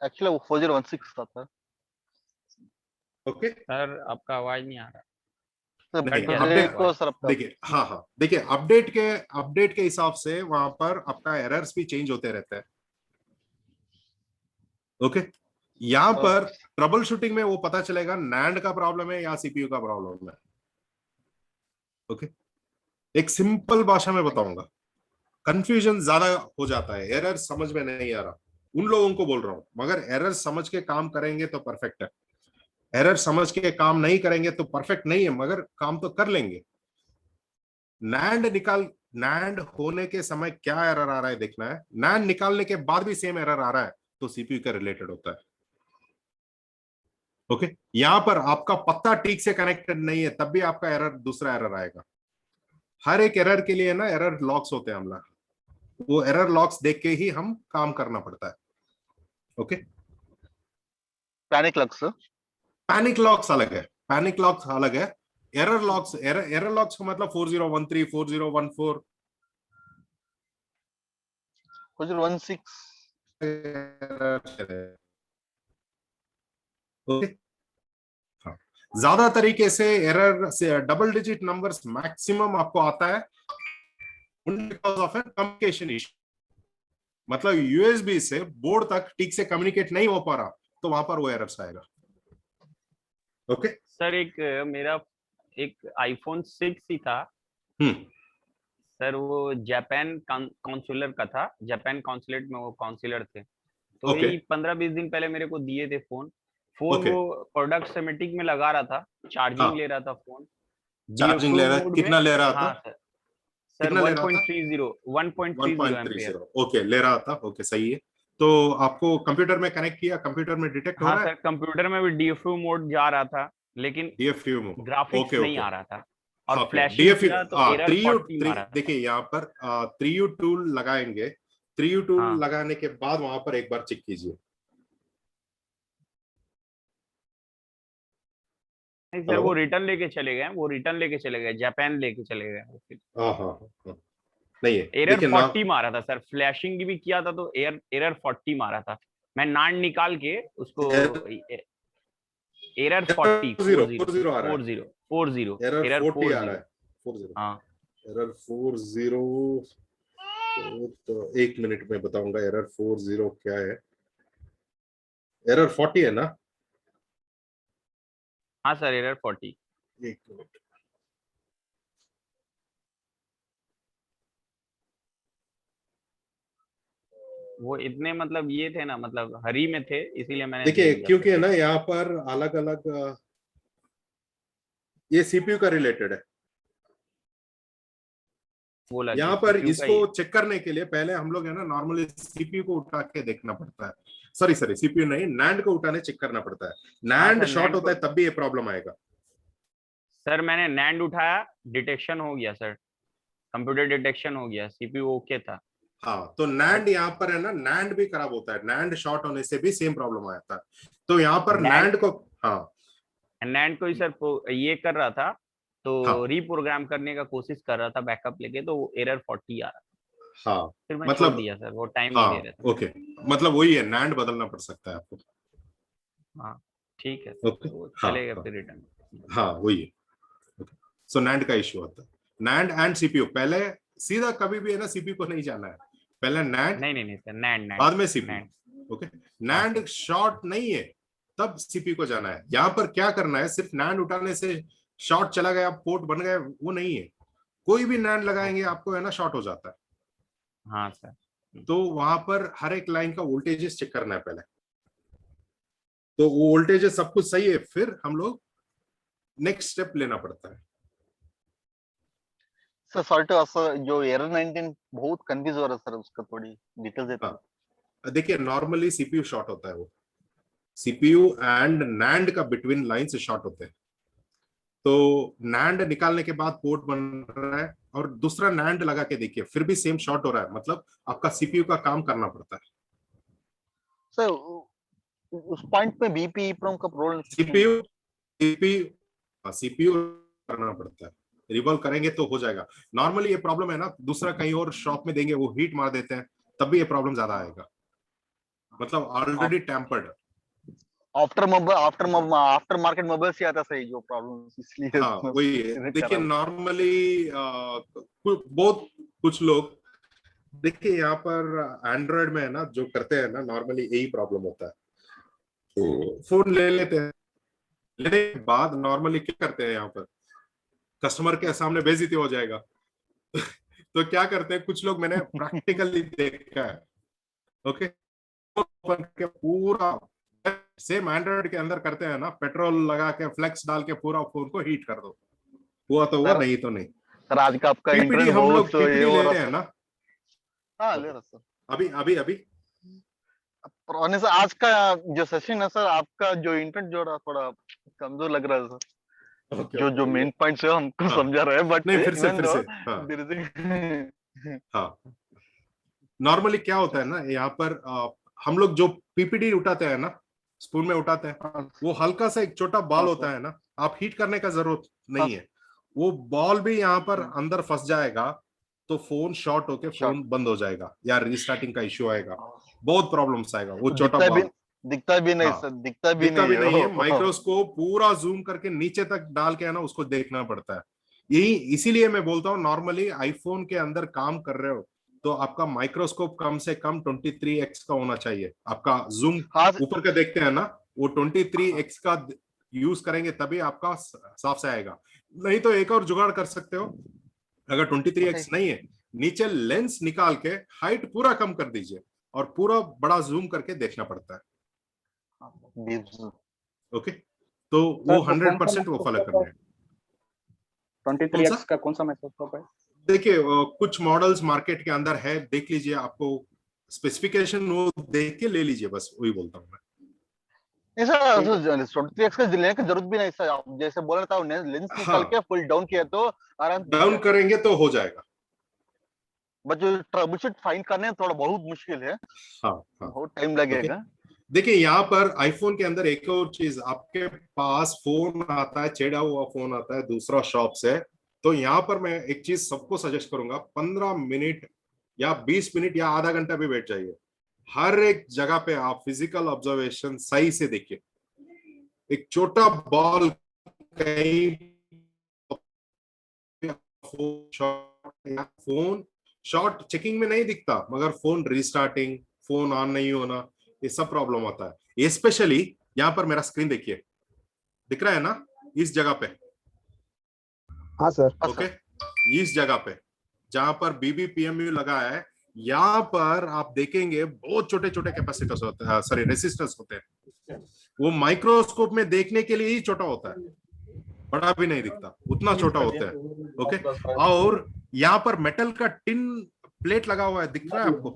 Speaker 8: एक्चुअली वो 4016 था सर।
Speaker 1: ओके
Speaker 6: सर, आपका आवाज नहीं आ रहा।
Speaker 1: देखिए, हाँ हाँ, देखिए अपडेट के हिसाब से वहां पर आपका एरर्स भी चेंज होते रहते हैं। ओके, यहाँ पर ट्रबल शूटिंग में वो पता चलेगा नैंड का प्रॉब्लम है या सीपीयू का प्रॉब्लम है। ओके, एक सिंपल भाषा में बताऊंगा, कंफ्यूजन ज्यादा हो जाता है, एरर समझ में नहीं आ रहा, उन लोगों को बोल रहा हूं। मगर एरर समझ के काम करेंगे तो परफेक्ट है, एरर समझ के काम नहीं करेंगे तो परफेक्ट नहीं है, मगर काम तो कर लेंगे। नैंड होने के समय क्या एरर आ रहा है देखना है, नैंड निकालने के बाद भी सेम एरर आ रहा है तो सीपीयू का रिलेटेड होता है। ओके, यहाँ पर आपका पत्ता ठीक से कनेक्टेड नहीं है तब भी आपका एरर, दूसरा एरर आएगा। हर एक एरर के लिए ना एरर लॉक्स होते हैं हमला, वो एरर लॉक्स देख के ही हम काम करना पड़ता है। Okay,
Speaker 8: panic locks,
Speaker 1: panic locks अलग है, पैनिक लॉक्स अलग है। एरर लॉक्स, एरर लॉक्स का मतलब 4013, 4014,
Speaker 8: 4016।
Speaker 1: ओके, हाँ, ज्यादा तरीके से एरर से डबल डिजिट नंबर्स मैक्सिमम आपको आता है because of A communication issue. मतलब यूएसबी से बोर्ड तक ठीक से कम्युनिकेट नहीं हो पा रहा तो वहां पर वो एरर्स आएगा। ओके
Speaker 6: सर, एक मेरा एक आईफोन 6 ही था सर, वो जापान कॉन्सुलर का था, जापान कॉन्सुलेट में वो काउंसलर थे, तो यही 15-20 दिन पहले मेरे को दिए थे फोन। वो प्रोडक्ट सेमेटिक में लगा रहा था, चार्जिंग ले रहा था फोन,
Speaker 1: चार्जिंग ले रहा है, कितना ले रहा था?
Speaker 6: हाँ सर 1.30 एम्पियर।
Speaker 1: ओके, ले रहा था, ओके सही है। तो आपको कंप्यूटर में कनेक्ट किया, कंप्यूटर में डिटेक्ट हो रहा है?
Speaker 6: सर कंप्यूटर में भी डीएफयू मोड जा रहा था, लेकिन
Speaker 1: डीएफयू मोड
Speaker 6: ग्राफिक्स नहीं आ रहा था और फ्लैशिंग
Speaker 1: डीएफयू,
Speaker 6: किया तो एरर 40 आ रहा था।
Speaker 1: देखिए यहाँ पर 3U टूल लगाएंगे, 3U टूल लगाने के बाद वहां पर एक बार चेक कीजिए।
Speaker 6: सर वो रिटर्न लेके चले गए, जापान लेके चले गए।
Speaker 1: नहीं है,
Speaker 6: एरर 40 मारा था सर, फ्लैशिंग भी किया था तो एरर 40 मारा था। मैं नान निकाल के उसको एरर 40 एरर 40 आ रहा है,
Speaker 1: 40। हाँ, एरर 40 तो 1 मिनट में बताऊंगा एरर 40 क्या है। एरर 40 है ना?
Speaker 6: हाँ सर, एरर 40।
Speaker 1: 1 मिनट,
Speaker 6: वो इतने मतलब ये थे ना, मतलब हरी में थे, इसीलिए मैंने
Speaker 1: देखिए क्योंकि है ना यहाँ पर अलग अलग ये सीपीयू का रिलेटेड है। यहाँ पर इसको चेक करने के लिए पहले हम लोग है ना नॉर्मली सीपीयू को उठा के देखना पड़ता है, सॉरी सीपीयू नहीं, नैंड को उठाने चेक करना पड़ता है। नैंड शॉर्ट होता है तब भी ये प्रॉब्लम आएगा।
Speaker 6: सर मैंने नैंड उठाया, डिटेक्शन हो गया सर, कंप्यूटर डिटेक्शन हो गया, सीपीयू ओके था।
Speaker 1: हाँ, तो नैंड यहाँ पर है ना, नैंड भी खराब होता है, नैंड शॉर्ट होने से भी सेम प्रॉब्लम आता है। तो यहाँ पर नैंड को, हाँ
Speaker 6: नैंड को ही सर ये कर रहा था, तो रीप्रोग्राम करने का कोशिश कर रहा था बैकअप लेके, तो एरर 40 आ रहा था।
Speaker 1: हाँ,
Speaker 6: फिर मैं
Speaker 1: मतलब
Speaker 6: छोड़ दिया सर, वो टाइम नहीं दे रहा था।
Speaker 1: ओके, मतलब वही है, नैंड बदलना पड़ सकता है आपको।
Speaker 6: हाँ ठीक है,
Speaker 1: तो
Speaker 6: चलेगा फिर रिटर्न।
Speaker 1: हाँ वही है। ओके, सो नैंड का इश्यू होता है। नैंड एंड सीपीयू, पहले सीधा कभी भी है ना सीपीयू को नहीं जाना है, पहले नैंड,
Speaker 6: नहीं सर, नैंड
Speaker 1: बाद में सीपीयू। ओके, नैंड शॉर्ट नहीं है तब सीपीयू को जाना है। यहाँ पर क्या करना है, सिर्फ नैंड उठाने से शॉर्ट चला गया, पोर्ट बन गया, वो नहीं है। कोई भी नैंड लगाएंगे आपको है ना शॉर्ट हो जाता है।
Speaker 6: हाँ सर,
Speaker 1: तो वहां पर हर एक लाइन का वोल्टेजेस चेक करना है पहले, तो वो वोल्टेजेस सब कुछ सही है, फिर हम लोग नेक्स्ट स्टेप लेना पड़ता है।
Speaker 8: सर सॉरी सर, जो एरर 19 बहुत कंफ्यूज हो रहा है सर, उसका थोड़ी डिटेल्स देते हैं।
Speaker 1: देखिए नॉर्मली सीपीयू शॉर्ट होता है, वो सीपीयू एंड नैंड का बिटवीन लाइन से शॉर्ट होते हैं। तो नैंड निकालने के बाद पोर्ट बन रहा है और दूसरा नैंड लगा के देखिए, फिर भी सेम शॉर्ट हो रहा है, मतलब आपका सीपीयू का काम करना पड़ता है।
Speaker 8: सर उस पॉइंट पे बीपी EEPROM का प्रॉब्लम,
Speaker 1: सीपीयू करना पड़ता है, रिवॉल्व करेंगे तो हो जाएगा। नॉर्मली ये प्रॉब्लम है ना, दूसरा कहीं और शॉप में देंगे वो हीट मार देते हैं, तब भी ये प्रॉब्लम ज्यादा आएगा, मतलब already tampered.
Speaker 8: After market mobile से आता सही जो प्रॉब्लम, इसलिए
Speaker 1: हाँ वही है। देखिए नॉर्मली बहुत कुछ लोग, देखिए यहाँ पर एंड्रॉइड में है ना जो करते हैं ना, नॉर्मली यही प्रॉब्लम होता है। फोन ले लेते हैं, लेने के बाद नॉर्मली क्या करते हैं, यहाँ पर कस्टमर के सामने बेइज्जती हो जाएगा तो क्या करते हैं कुछ लोग, मैंने प्रैक्टिकली देखा है। ओके, पूरा सेम एंड्रॉइड के अंदर करते हैं ना, पेट्रोल लगा के फ्लेक्स डाल के पूरा फोन को हीट कर दो, हुआ तो हुआ, नहीं तो नहीं।
Speaker 8: सर आज का आपका
Speaker 1: PPT हम लोग PPT ले रहे हैं ना,
Speaker 8: हाँ ले रहा सर,
Speaker 1: अभी
Speaker 8: पुराने से आज का जो सेशन है सर, आपका जो इंटरनेट जो रहा थोड़ा कमजोर लग रहा है सर। जो जो मेन पॉइंट्स है हमको समझा रहे हैं, बट
Speaker 1: नहीं फिर से हाँ नॉर्मली क्या होता है ना यहाँ पर हम लोग जो पीपीडी उठाते हैं ना, स्पून में उठाते हैं, वो हल्का सा एक छोटा बॉल होता है ना, आप हीट करने का जरूरत नहीं है, वो बॉल भी यहाँ पर अंदर फंस जाएगा तो फोन शॉर्ट होके फोन बंद हो जाएगा या रिस्टार्टिंग का इश्यू आएगा, बहुत प्रॉब्लम्स आएगा। वो छोटा बॉल
Speaker 8: दिखता भी नहीं सर, दिखता भी नहीं
Speaker 1: है। माइक्रोस्कोप पूरा जूम करके नीचे तक डाल के है ना उसको देखना पड़ता है। यही इसीलिए मैं बोलता हूँ नॉर्मली आईफोन के अंदर काम कर रहे हो तो आपका माइक्रोस्कोप कम से कम 23x का होना चाहिए। आपका जूम ऊपर का देखते हैं ना, वो 23x का यूज करेंगे तभी आपका साफ से आएगा। नहीं तो एक और जुगाड़ कर सकते हो, अगर 23x नहीं है, नीचे लेंस निकाल के हाइट पूरा कम कर दीजिए और पूरा बड़ा जूम करके देखना पड़ता है। ओके, तो वो 100% वो फॉलो करना है।
Speaker 11: 23x का कौन सा माइक्रोस्कोप है?
Speaker 1: देखिए कुछ मॉडल्स मार्केट के अंदर है, देख लीजिए, आपको स्पेसिफिकेशन वो देख के ले लीजिए, बस वही बोलता हूँ मैं।
Speaker 8: ऐसा 23x का लेने की जरूरत भी नहीं सर, आप जैसे बोल रहा था लेंस निकाल के फुल डाउन किया तो आराम
Speaker 1: डाउन करेंगे तो हो जाएगा,
Speaker 8: बट जो ट्रबल फाइंड करने थोड़ा बहुत मुश्किल है।
Speaker 1: हाँ,
Speaker 8: बहुत टाइम लगेगा।
Speaker 1: देखिए यहाँ पर आईफोन के अंदर एक और चीज, आपके पास फोन आता है, छेड़ा हुआ फोन आता है दूसरा शॉप से, तो यहाँ पर मैं एक चीज सबको सजेस्ट करूंगा, 15 मिनट या 20 मिनट या आधा घंटा भी बैठ जाइए। हर एक जगह पे आप फिजिकल ऑब्जर्वेशन सही से देखिए। एक छोटा बॉल कहीं फोन शॉर्ट चेकिंग में नहीं दिखता, मगर फोन रिस्टार्टिंग, फोन ऑन नहीं होना, ये सब प्रॉब्लम होता है। स्पेशली यहाँ पर मेरा स्क्रीन देखिए, दिख रहा है ना इस जगह पे?
Speaker 2: हाँ सर।
Speaker 1: ओके, इस जगह पे जहां पर BBPMU लगा है, यहाँ पर आप देखेंगे बहुत छोटे छोटे कैपेसिटर्स होते हैं, सॉरी रेसिस्टर्स होते हैं। वो माइक्रोस्कोप में देखने के लिए ही छोटा होता है, बड़ा भी नहीं दिखता, उतना छोटा होता है। ओके, और यहाँ पर मेटल का टिन प्लेट लगा हुआ है, दिख रहा है आपको?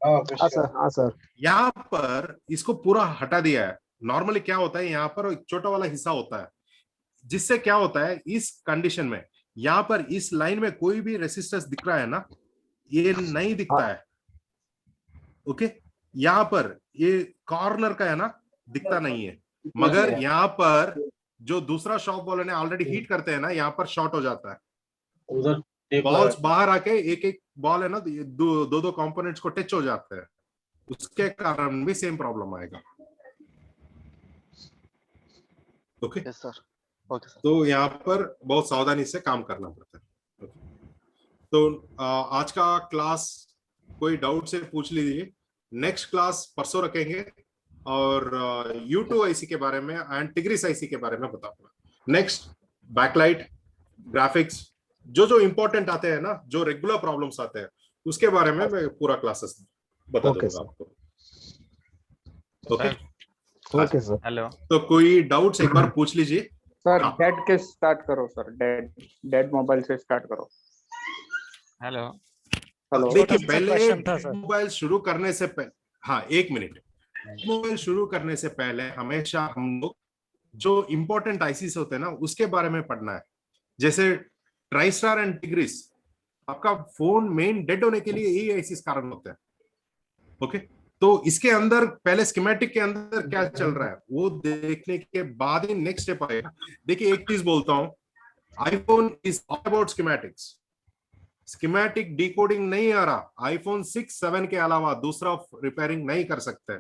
Speaker 2: हाँ सर, हाँ सर।
Speaker 1: यहाँ पर इसको पूरा हटा दिया है। नॉर्मली क्या होता है, यहाँ पर एक छोटा वाला हिस्सा होता है, जिससे क्या होता है इस कंडीशन में यहाँ पर इस लाइन में कोई भी रेसिस्टेंस दिख रहा है ना, ये नहीं दिखता है। ओके, यहाँ पर ये कॉर्नर का है ना, दिखता नहीं है, मगर यहाँ पर जो दूसरा शॉप वाले ने ऑलरेडी हीट करते हैं ना, यहाँ पर शॉर्ट हो जाता है। बॉल्स बाहर आके एक एक बॉल है ना, दो दो कंपोनेंट्स को टच हो जाते हैं, उसके कारण भी सेम प्रॉब्लम आएगा। ओके
Speaker 8: सर,
Speaker 1: तो यहाँ पर बहुत सावधानी से काम करना पड़ता है। तो आज का क्लास कोई डाउट से पूछ लीजिए। नेक्स्ट क्लास परसों रखेंगे और U2IC के बारे में एंड टिग्रिस IC के बारे में बताऊंगा। नेक्स्ट बैकलाइट, ग्राफिक्स, जो इंपॉर्टेंट आते हैं ना, जो रेगुलर प्रॉब्लम्स आते हैं, उसके बारे में मैं पूरा क्लासेस बता दूंगा आपको। Okay
Speaker 2: sir.
Speaker 6: हेलो,
Speaker 1: तो कोई डाउट्स एक बार पूछ लीजिए।
Speaker 11: सर डेड के स्टार्ट करो सर, डेड मोबाइल से स्टार्ट करो।
Speaker 6: हेलो
Speaker 1: देखिए, पहले मोबाइल शुरू करने से पहले, हाँ एक मिनट, मोबाइल शुरू करने से पहले हमेशा हम लोग जो इंपॉर्टेंट आईसीस होते हैं ना, उसके बारे में पढ़ना है। जैसे ट्राइस्टार एंड टिग्रिस, आपका फोन मेन डेड होने के लिए यही आईसीस कारण होते हैं। ओके, तो इसके अंदर पहले स्कीमेटिक के अंदर क्या चल रहा है वो देखने के बाद ही नेक्स्ट स्टेप आएगा। देखिए एक चीज बोलता हूं, iPhone is all about schematics. Schematic decoding नहीं आ रहा, आईफोन 6, 7 के अलावा दूसरा रिपेयरिंग नहीं कर सकते।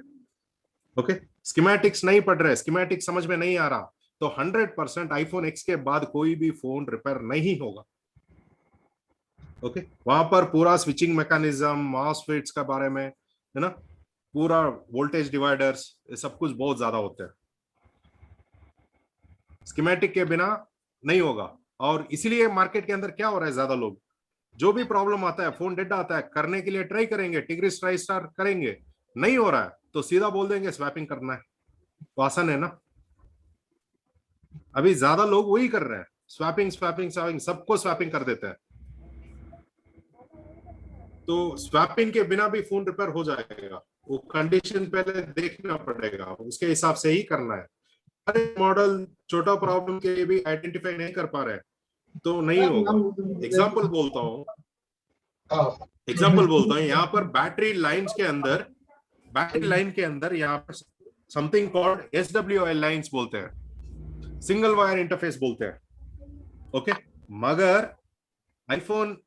Speaker 1: ओके, स्कीमेटिक्स नहीं पढ़ रहे, स्कीमेटिक समझ में नहीं आ रहा, तो 100% आईफोन X के बाद कोई भी फोन रिपेयर नहीं होगा। ओके, वहां पर पूरा स्विचिंग मैकेनिज्म, मॉसफेट्स के बारे में है ना, पूरा वोल्टेज डिवाइडर्स, ये सब कुछ बहुत ज्यादा होते हैं, स्कीमेटिक के बिना नहीं होगा। और इसीलिए मार्केट के अंदर क्या हो रहा है, ज्यादा लोग जो भी प्रॉब्लम आता है, फोन डेड आता है, करने के लिए ट्राई करेंगे, टिग्रिस ट्राइस्टार करेंगे, नहीं हो रहा है तो सीधा बोल देंगे स्वैपिंग करना है, तो आसान है ना। अभी ज्यादा लोग वही कर रहे हैं, स्वैपिंग स्वैपिंग स्वैपिंग, सबको स्वैपिंग कर देते हैं। तो स्वैपिंग के बिना भी फोन रिपेयर हो जाएगा, वो कंडीशन पहले देखना पड़ेगा, उसके हिसाब से ही करना है। अरे मॉडल छोटा प्रॉब्लम के लिए भी आइडेंटिफाई नहीं कर पा रहे हैं तो नहीं होगा। एग्जाम्पल बोलता हूँ यहाँ पर बैटरी लाइंस के अंदर, बैटरी लाइन के अंदर यहाँ पर समथिंग कॉल्ड SWI लाइंस बोलते हैं, सिंगल वायर इंटरफेस बोलते हैं। ओके, मगर आईफोन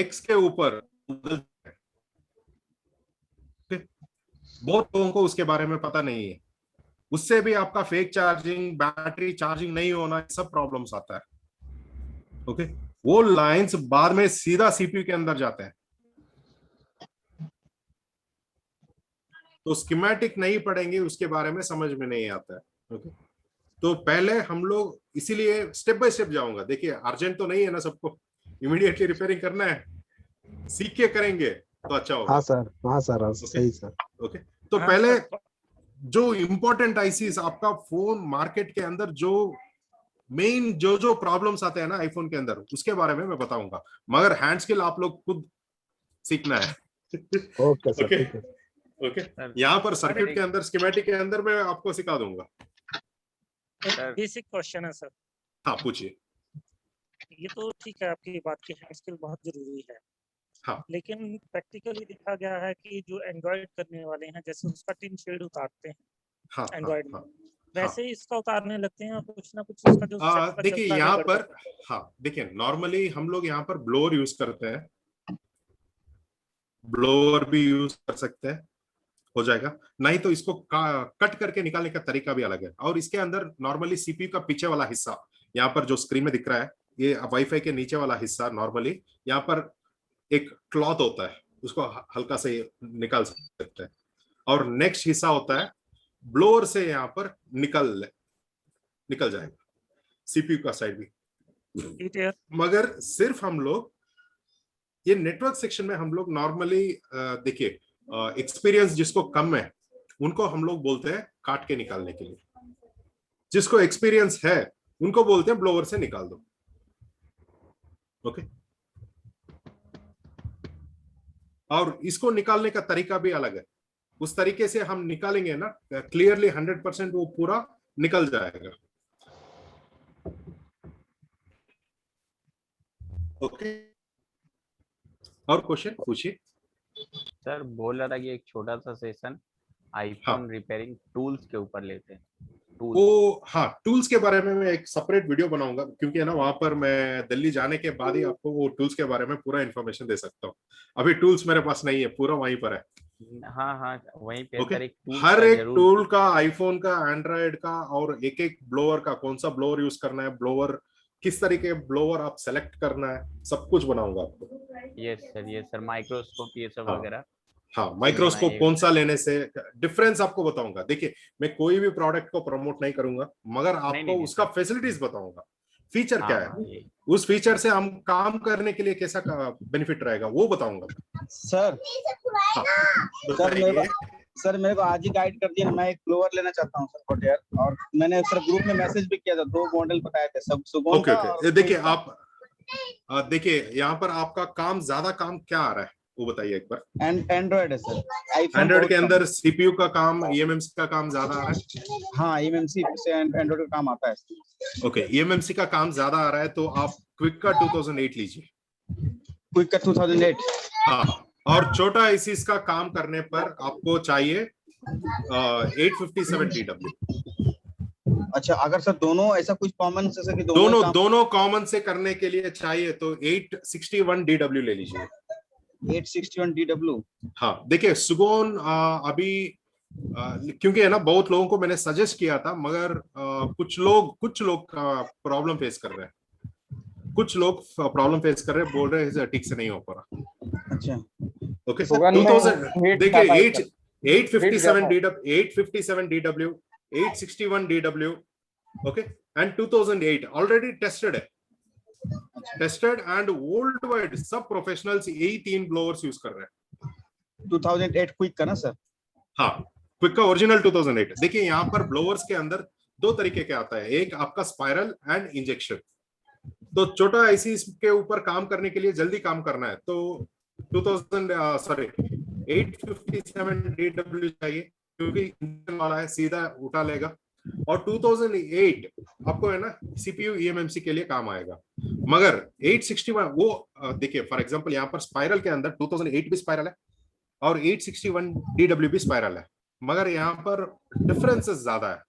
Speaker 1: X के ऊपर बहुत लोगों को उसके बारे में पता नहीं है, उससे भी आपका फेक चार्जिंग, बैटरी चार्जिंग नहीं होना, सब प्रॉब्लम्स आता है। ओके, वो लाइंस बाद में सीधा सीपीयू के अंदर जाते हैं, तो स्कीमेटिक नहीं पढ़ेंगे उसके बारे में समझ में नहीं आता है। ओके, तो पहले हम लोग इसीलिए स्टेप बाय स्टेप जाऊंगा। देखिए अर्जेंट तो नहीं है ना सबको, इमीडिएटली रिपेयरिंग करना है, सीख के करेंगे तो अच्छा होगा।
Speaker 2: हाँ सर, हाँ सर, सही सर।
Speaker 1: ओके, तो पहले जो इंपॉर्टेंट आईसीज आपका फोन मार्केट के अंदर जो मेन जो प्रॉब्लम्स आते हैं ना आईफोन के अंदर, उसके बारे में मैं बताऊंगा, मगर हैंड स्किल आप लोग खुद सीखना है।
Speaker 2: ओके सर, ठीक है।
Speaker 1: ओके, यहाँ पर सर्किट के अंदर, स्कीमेटिक के अंदर मैं आपको सिखा दूंगा।
Speaker 13: बेसिक क्वेश्चन है सर।
Speaker 1: हाँ पूछिए।
Speaker 13: ये तो ठीक है, आपकी बात की हैंड स्किल बहुत जरूरी है।
Speaker 1: हाँ,
Speaker 13: लेकिन प्रैक्टिकली देखा गया है कि जो एंड्रॉइड करने वाले हैं, जैसे उसका टिन शेड उतारते हैं
Speaker 1: हाँ,
Speaker 13: एंड्रॉइड में,
Speaker 1: हाँ,
Speaker 13: वैसे ही इसका उतारने लगते हैं और कुछ ना कुछ उसका जो
Speaker 1: देखिए यहाँ पर, हाँ देखिए नॉर्मली हम लोग यहाँ पर ब्लोअर यूज करते हैं, ब्लोअर भी यूज कर सकते हैं, हो जाएगा। नहीं तो इसको कट करके निकालने का तरीका भी अलग है। और इसके अंदर नॉर्मली सीपीयू का पीछे वाला हिस्सा, यहाँ पर जो स्क्रीन में दिख रहा है, ये वाईफाई के नीचे वाला हिस्सा, नॉर्मली यहाँ पर एक क्लॉथ होता है, उसको हल्का से निकाल सकते हैं। और नेक्स्ट हिस्सा होता है ब्लोअर से यहाँ पर निकल जाएगा सीपीयू का साइड भी। मगर सिर्फ हम लोग ये नेटवर्क सेक्शन में हम लोग नॉर्मली देखिए एक्सपीरियंस जिसको कम है उनको हम लोग बोलते हैं काट के निकालने के लिए, जिसको एक्सपीरियंस है उनको बोलते हैं ब्लोअर से निकाल दो। ओके, और इसको निकालने का तरीका भी अलग है, उस तरीके से हम निकालेंगे ना क्लियरली 100% वो पूरा निकल जाएगा। ओके, और क्वेश्चन पूछिए।
Speaker 6: सर बोल रहा था कि एक छोटा सा सेशन आईफोन रिपेयरिंग टूल्स के ऊपर लेते हैं।
Speaker 1: वो हाँ, टूल्स के बारे में मैं एक सेपरेट वीडियो बनाऊंगा, क्योंकि है ना वहां पर मैं दिल्ली जाने के बाद ही आपको वो टूल्स के बारे में पूरा इन्फॉर्मेशन दे सकता हूँ। अभी टूल्स मेरे पास नहीं है, पूरा वहीं पर है।
Speaker 6: हाँ हाँ वहीं पे।
Speaker 1: ओके,
Speaker 6: एक
Speaker 1: हर एक टूल का, आईफोन का, एंड्रॉइड का, और एक एक ब्लोअर का, कौन सा ब्लोअर यूज करना है, ब्लोअर किस तरीके ब्लोअर आप सेलेक्ट करना है, सब कुछ बनाऊंगा आपको।
Speaker 6: ये सर माइक्रोस्कोप ये सब वगैरह।
Speaker 1: हाँ, माइक्रोस्कोप कौन सा लेने से डिफरेंस आपको बताऊंगा। देखिए मैं कोई भी प्रोडक्ट को प्रमोट नहीं करूंगा, मगर आपको उसका फैसिलिटीज बताऊंगा, फीचर क्या है, उस फीचर से हम काम करने के लिए कैसा बेनिफिट रहेगा वो बताऊंगा।
Speaker 7: सर सर मेरे को आज ही गाइड कर दिया, मैं एक ब्लोअर लेना चाहता हूँ सर हॉट, और मैंने सर ग्रुप में मैसेज भी किया था, 2 मॉडल बताए थे सब सुगोन का।
Speaker 1: ओके, देखिए आप देखिए यहाँ पर आपका काम ज्यादा काम क्या आ रहा है वो बताइए एक बार।
Speaker 7: एंड्रॉइड है सर।
Speaker 1: एंड्रॉइड के अंदर सीपीयू का काम, ईएमएमसी का काम ज्यादा आ रहा है।
Speaker 7: हाँ, ईएमएमसी से एंड्रॉइड का काम आता है।
Speaker 1: ओके, ईएमएमसी का काम ज्यादा आ रहा है तो आप क्विक का 2008 लीजिए।
Speaker 7: क्विक का 2008।
Speaker 1: हाँ, और छोटा आईसीस का काम करने पर आपको चाहिए 857DW।
Speaker 7: अच्छा, अगर सर दोनों ऐसा कुछ कॉमन से कि
Speaker 1: दोनों कॉमन से करने के लिए चाहिए तो 861DW ले लीजिए।
Speaker 7: 861DW।
Speaker 1: हाँ, देखिए सुगोन अभी क्योंकि है ना बहुत लोगों को मैंने सजेस्ट किया था, मगर कुछ लोग प्रॉब्लम फेस कर रहे हैं, बोल रहे हैं ठीक से नहीं हो पा रहा।
Speaker 7: अच्छा,
Speaker 1: ओके, 2000 देखिए 857DW, 861DW, okay, and 2008 already tested है, एंड वर्ल्ड वाइड सब प्रोफेशनल्स यही 3 ब्लोअर्स यूज कर रहे हैं।
Speaker 7: 2008 क्विक का ना सर?
Speaker 1: हाँ, क्विक का ओरिजिनल 2008। देखिए यहाँ पर ब्लोअर्स के अंदर 2 तरीके के आता है, एक आपका स्पाइरल एंड इंजेक्शन। तो छोटा आईसी के ऊपर काम करने के लिए जल्दी काम करना है तो 857 DW चाहिए क्योंकि इंजन वाला है, सीधा उठा लेगा। और 2008 आपको है ना CPU eMMC के लिए काम आएगा। मगर 861 वो देखिए फॉर एग्जांपल यहाँ पर स्पाइरल के अंदर 2008 भी स्पाइरल है और 861 DW भी स्पाइरल है, मगर यहाँ पर डिफरेंसेस ज्यादा है।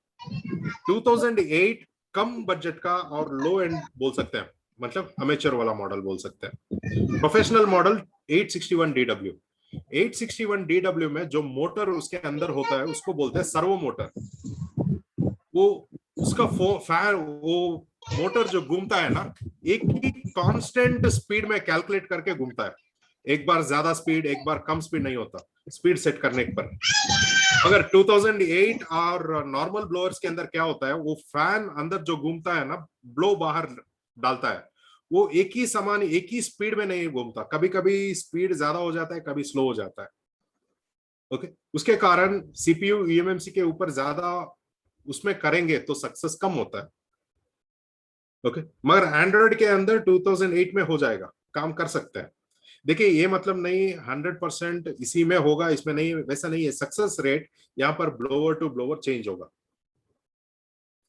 Speaker 1: 2008 कम बजट का और लो एंड बोल सकते हैं, मतलब अमेचर वाला मॉडल बोल सकते हैं। Professional model 861 DW। 861 DW में जो मोटर उसके अंदर होता है उसको बोलते हैं सर्वो मोटर। वो उसका फैन, वो मोटर जो घूमता है ना, एक ही कांस्टेंट स्पीड में कैलकुलेट करके घूमता है। एक बार ज्यादा स्पीड, एक बार कम स्पीड नहीं होता स्पीड सेट करने पर। अगर 2008 और नॉर्मल ब्लोअर्स के अंदर क्या होता है, वो फैन अंदर जो घूमता है ना, ब्लो बाहर डालता है, वो एक ही समान एक ही स्पीड में नहीं घूमता, कभी कभी स्पीड ज्यादा हो जाता है, कभी स्लो हो जाता है। ओके, उसके कारण CPU eMMC के ऊपर ज्यादा उसमें करेंगे तो सक्सेस कम होता है। ओके, मगर एंड्रॉइड के अंदर 2008 में हो जाएगा, काम कर सकते हैं। देखिए ये मतलब नहीं 100% इसी में होगा, इसमें नहीं, वैसा नहीं है। सक्सेस रेट यहाँ पर ब्लोअर टू ब्लोअर चेंज होगा।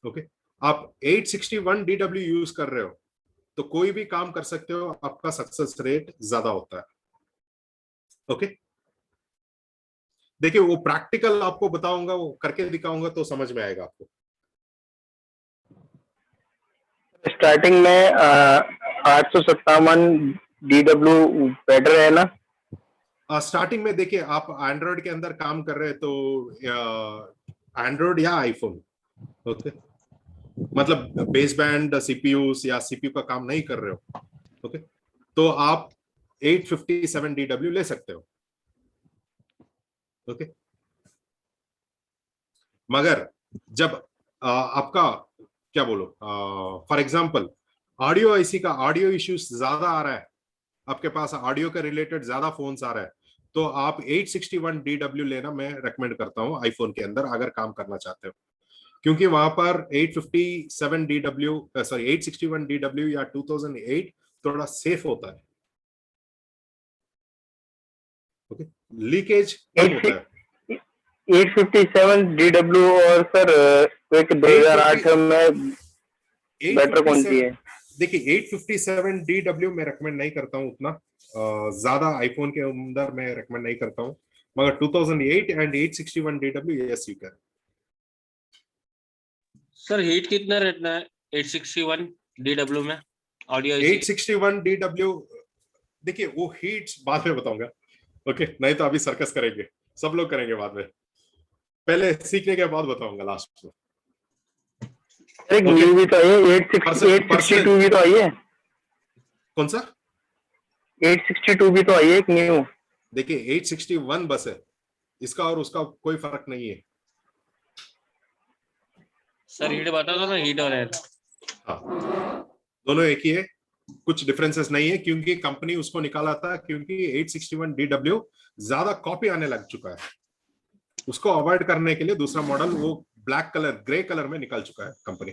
Speaker 1: ओके, आप 861 DW यूज कर रहे हो तो कोई भी काम कर सकते हो, आपका सक्सेस रेट ज्यादा होता है। ओके, देखिए वो प्रैक्टिकल आपको बताऊंगा, वो करके दिखाऊंगा तो समझ में आएगा आपको।
Speaker 14: स्टार्टिंग में 857 DW बेटर है ना?
Speaker 1: स्टार्टिंग में देखिए आप एंड्रॉइड के अंदर काम कर रहे हैं तो एंड्रॉइड या आईफोन, ओके, मतलब बेस बैंड सीपीयू या सीपीयू का काम नहीं कर रहे हो, ओके, तो आप 857 DW ले सकते हो। ओके, मगर जब आपका क्या बोलो फॉर एग्जांपल ऑडियो आईसी का ऑडियो इश्यूज ज्यादा आ रहा है, आपके पास ऑडियो के रिलेटेड ज्यादा फोन्स आ रहा है, तो आप 861 DW लेना मैं रेकमेंड करता हूं आईफोन के अंदर अगर काम करना चाहते हो, क्योंकि वहां पर 857 DW सॉरी 861 DW या 2008 थोड़ा सेफ होता है। ओके, लीकेज कम होता है।
Speaker 14: 857 DW और सर एक 2008 में बेटर कौन सी है?
Speaker 1: देखिए 857 DW मैं रेकमेंड नहीं करता हूं उतना ज्यादा, आईफोन के अंदर मैं रेकमेंड नहीं करता हूं, मगर 2008 and 861 DW yes you can.
Speaker 15: Sir heat कितना रहता है 861 DW में ऑडियो?
Speaker 1: 861 DW देखिए वो हीट्स बाद में बताऊंगा, ओके, नहीं तो अभी सर्कस करेंगे, सब लोग करेंगे बाद में, पहले सीखने के बाद बताऊंगा लास्ट में।
Speaker 14: एक न्यू भी तो आई है 862 भी तो आई है।
Speaker 1: कौन सा?
Speaker 14: 862 भी तो आई है एक न्यू।
Speaker 1: देखिए 861 बस है, इसका और उसका कोई फर्क नहीं है।
Speaker 15: सर हीट बता दो ना, हीट और एयर।
Speaker 1: हाँ, दोनों एक ही है, कुछ डिफरेंसेस नहीं है, क्योंकि कंपनी उसको निकाला था क्योंकि 861 DW ज्यादा कॉपी आने लग चुका है, उसको अवॉइड करने के लिए दूसरा मॉडल वो ब्लैक कलर ग्रे कलर में निकाल चुका है कंपनी।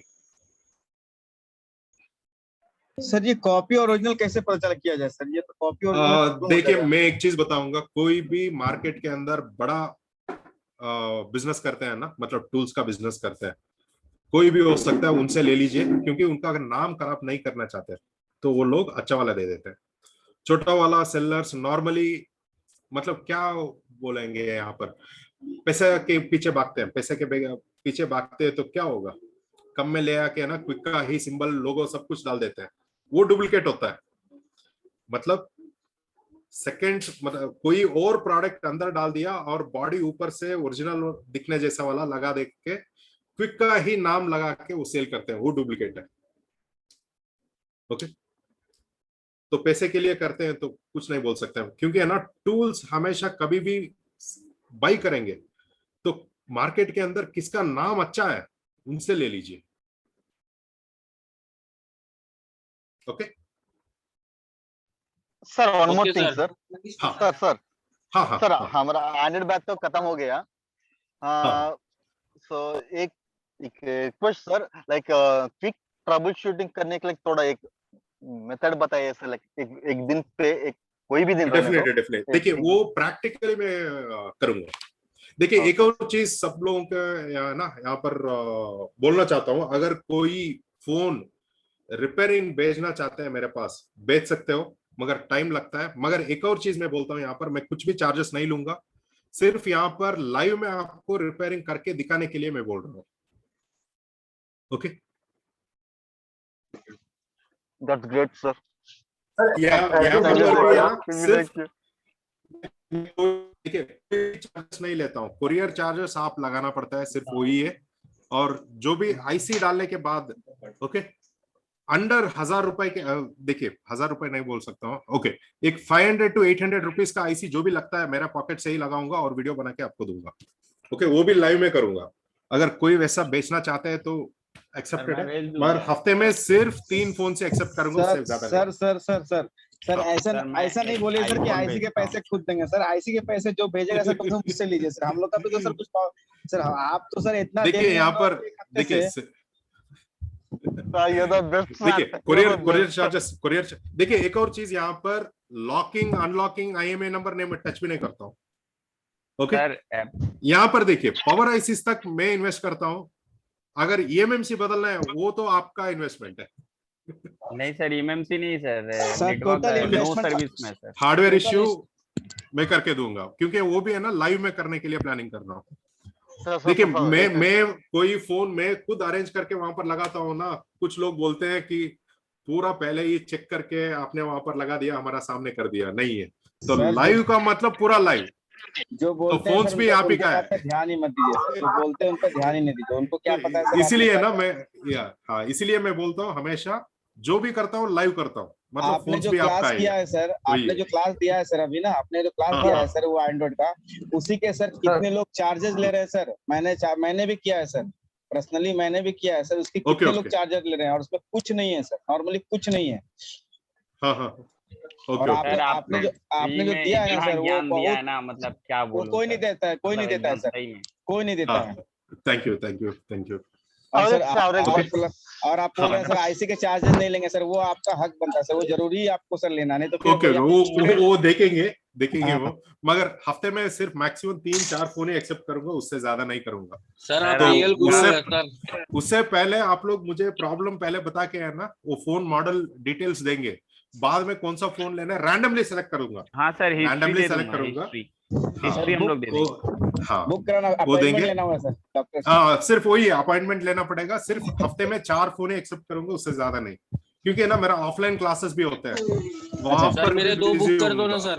Speaker 7: सर ये कॉपी और ओरिजिनल कैसे पता चल किया जाए सर? ये तो कॉपी और
Speaker 1: देखिए मैं एक चीज बताऊंगा, कोई भी मार्केट के अंदर बड़ा बिजनेस करते हैं ना, मतलब टूल्स का बिजनेस करते हैं, कोई भी हो सकता है, उनसे ले लीजिए, क्योंकि उनका अगर नाम खराब नहीं करना चाहते तो वो लोग अच्छा वाला दे देते हैं। छोटा वाला सेलर्स नॉर्मली मतलब क्या बोलेंगे यहाँ पर, पैसे के पीछे भागते हैं, पैसे के पीछे भागते हैं तो क्या होगा, कम में ले आके ना क्विक का ही सिंबल लोगो सब कुछ डाल देते हैं, वो डुप्लीकेट होता है। मतलब सेकंड मतलब कोई और प्रोडक्ट अंदर डाल दिया और बॉडी ऊपर से ओरिजिनल दिखने जैसा वाला लगा दे के क्विक का ही नाम लगा के वो सेल करते हैं, वो डुप्लीकेट है। ओके, तो पैसे के लिए करते हैं तो कुछ नहीं बोल सकते हम, क्योंकि है ना टूल्स हमेशा कभी भी बाई करेंगे तो मार्केट के अंदर किसका नाम अच्छा है उनसे ले लीजिए। Okay
Speaker 8: sir one more thing sir.
Speaker 1: हाँ
Speaker 8: सर
Speaker 1: हाँ हाँ
Speaker 8: सर
Speaker 1: हाँ,
Speaker 8: हमारा 100 बैच तो खत्म हो गया। सो एक request sir, like quick trouble shooting करने के लिए थोड़ा एक मेथड बताइए सर, लाइक एक दिन पे एक कोई भी दिन
Speaker 1: डेफिनेटली देखिए वो प्रैक्टिकली मैं करूंगा। देखिए एक और चीज सब लोगों का यहाँ पर बोलना चाहता हूँ, अगर कोई फोन रिपेयरिंग भेजना चाहते हैं मेरे पास भेज सकते हो, मगर टाइम लगता है। मगर एक और चीज मैं बोलता हूँ, यहाँ पर मैं कुछ भी चार्जेस नहीं लूंगा, सिर्फ यहाँ पर लाइव में आपको रिपेयरिंग करके दिखाने के लिए मैं बोल रहा हूँ। Okay,
Speaker 8: that's great sir.
Speaker 1: देखिए चार्जेस नहीं लेता हूँ, कुरियर चार्जेस आप लगाना पड़ता है, सिर्फ वही है। और जो भी आईसी डालने के बाद ओके अंडर 1000 रुपए के, देखिए 1000 रुपए नहीं बोल सकता हूँ, ओके एक 500 to 800 रुपीज का आईसी जो भी लगता है मेरा पॉकेट से ही लगाऊंगा और वीडियो बना के आपको दूंगा। ओके, वो भी लाइव में करूंगा। अगर कोई वैसा बेचना चाहते हैं तो एक्सेप्टेड है, मगर हफ्ते में सिर्फ 3 फोन से एक्सेप्ट करूंगा, उससे ज्यादा
Speaker 7: sir sir sir sir sir ऐसा नहीं बोलिए सर कि आईसी के पैसे खुद देंगे। सर आईसी के पैसे जो भेजेगा सर तो मुझसे लीजिए सर, हम लोग का भी तो सर कुछ सर आप तो सर इतना
Speaker 1: देखिए यहाँ पर देखिए कुरियर चार्जेस देखिए एक और चीज यहाँ पर लॉकिंग अनलॉकिंग आईएमआई नंबर नहीं मैं टच भी नहीं करता हूँ। ओके यहाँ पर देखिए पावर आईसीस तक मैं इन्वेस्ट करता हूँ, अगर ईएमएमसी बदलना है वो तो आपका इन्वेस्टमेंट है।
Speaker 6: नहीं सर ईएमएमसी नहीं सर,
Speaker 1: सर्विस में सर हार्डवेयर इश्यू मैं करके दूंगा, क्योंकि वो भी है ना लाइव में करने के लिए प्लानिंग कर रहा हूँ। देखिए मैं कोई फोन मैं खुद अरेंज करके वहां पर लगाता हूँ ना, कुछ लोग बोलते हैं कि पूरा पहले ही चेक करके आपने वहां पर लगा दिया, हमारा सामने कर दिया, नहीं है। तो लाइव का मतलब पूरा लाइव,
Speaker 7: जो बोलते
Speaker 1: तो फोन्स भी आप ही का है,
Speaker 7: ध्यान ही मत दीजिए, जो बोलते हैं उन पर ध्यान ही नहीं दीजिए, उनको क्या पता है।
Speaker 1: इसीलिए ना मैं इसीलिए मैं बोलता हूँ हमेशा जो भी करता हूँ लाइव करता हूँ। मतलब
Speaker 7: आपने जो क्लास किया है सर, आपने जो क्लास दिया है सर अभी ना, आपने जो क्लास दिया है सर वो एंड्रॉइड का, उसी के सर कितने लोग चार्जेस ले रहे हैं सर? मैंने भी किया है सर, पर्सनली मैंने भी किया है सर, उसके कितने लोग चार्जेस ले रहे हैं और उसमें कुछ नहीं है सर, नॉर्मली कुछ नहीं है। और आपने जो दिया है ना सर वो
Speaker 6: दिया है ना, मतलब क्या बोलूं,
Speaker 7: कोई नहीं देता है, कोई नहीं देता है सर, कोई नहीं देता है।
Speaker 1: Thank you.
Speaker 7: और सर और आप बोल रहे हैं सर आईसी के चार्जेस नहीं लेंगे सर, वो आपका हक बनता है सर, वो जरूरी है आपको सर लेना, नहीं तो
Speaker 1: ओके वो देखेंगे वो, मगर हफ्ते में सिर्फ मैक्सिमम 3-4 फोन ही एक्सेप्ट करूंगा, उससे ज्यादा नहीं करूंगा
Speaker 15: सर। आप रियल गुरु हैं सर।
Speaker 1: उससे पहले आप लोग मुझे प्रॉब्लम पहले बता के है ना, वो फोन मॉडल डिटेल्स देंगे, बाद में कौन सा फोन लेना है रैंडमली सेलेक्ट करूंगा।
Speaker 6: हाँ सर,
Speaker 1: रैंडमली सेलेक्ट करूंगा,
Speaker 6: हिस्ट्री हम लोग दे देंगे।
Speaker 1: हाँ
Speaker 7: बुक कराना,
Speaker 1: वो देंगे,
Speaker 7: लेना होगा सर डॉक्टर से।
Speaker 1: हाँ सिर्फ वही अपॉइंटमेंट लेना पड़ेगा, सिर्फ हफ्ते में 4 फोन ही एक्सेप्ट करूंगा, उससे ज्यादा नहीं, क्योंकि ना मेरा ऑफलाइन क्लासेस भी होते हैं वहां पर।
Speaker 15: मेरे 2 बुक कर दो ना सर।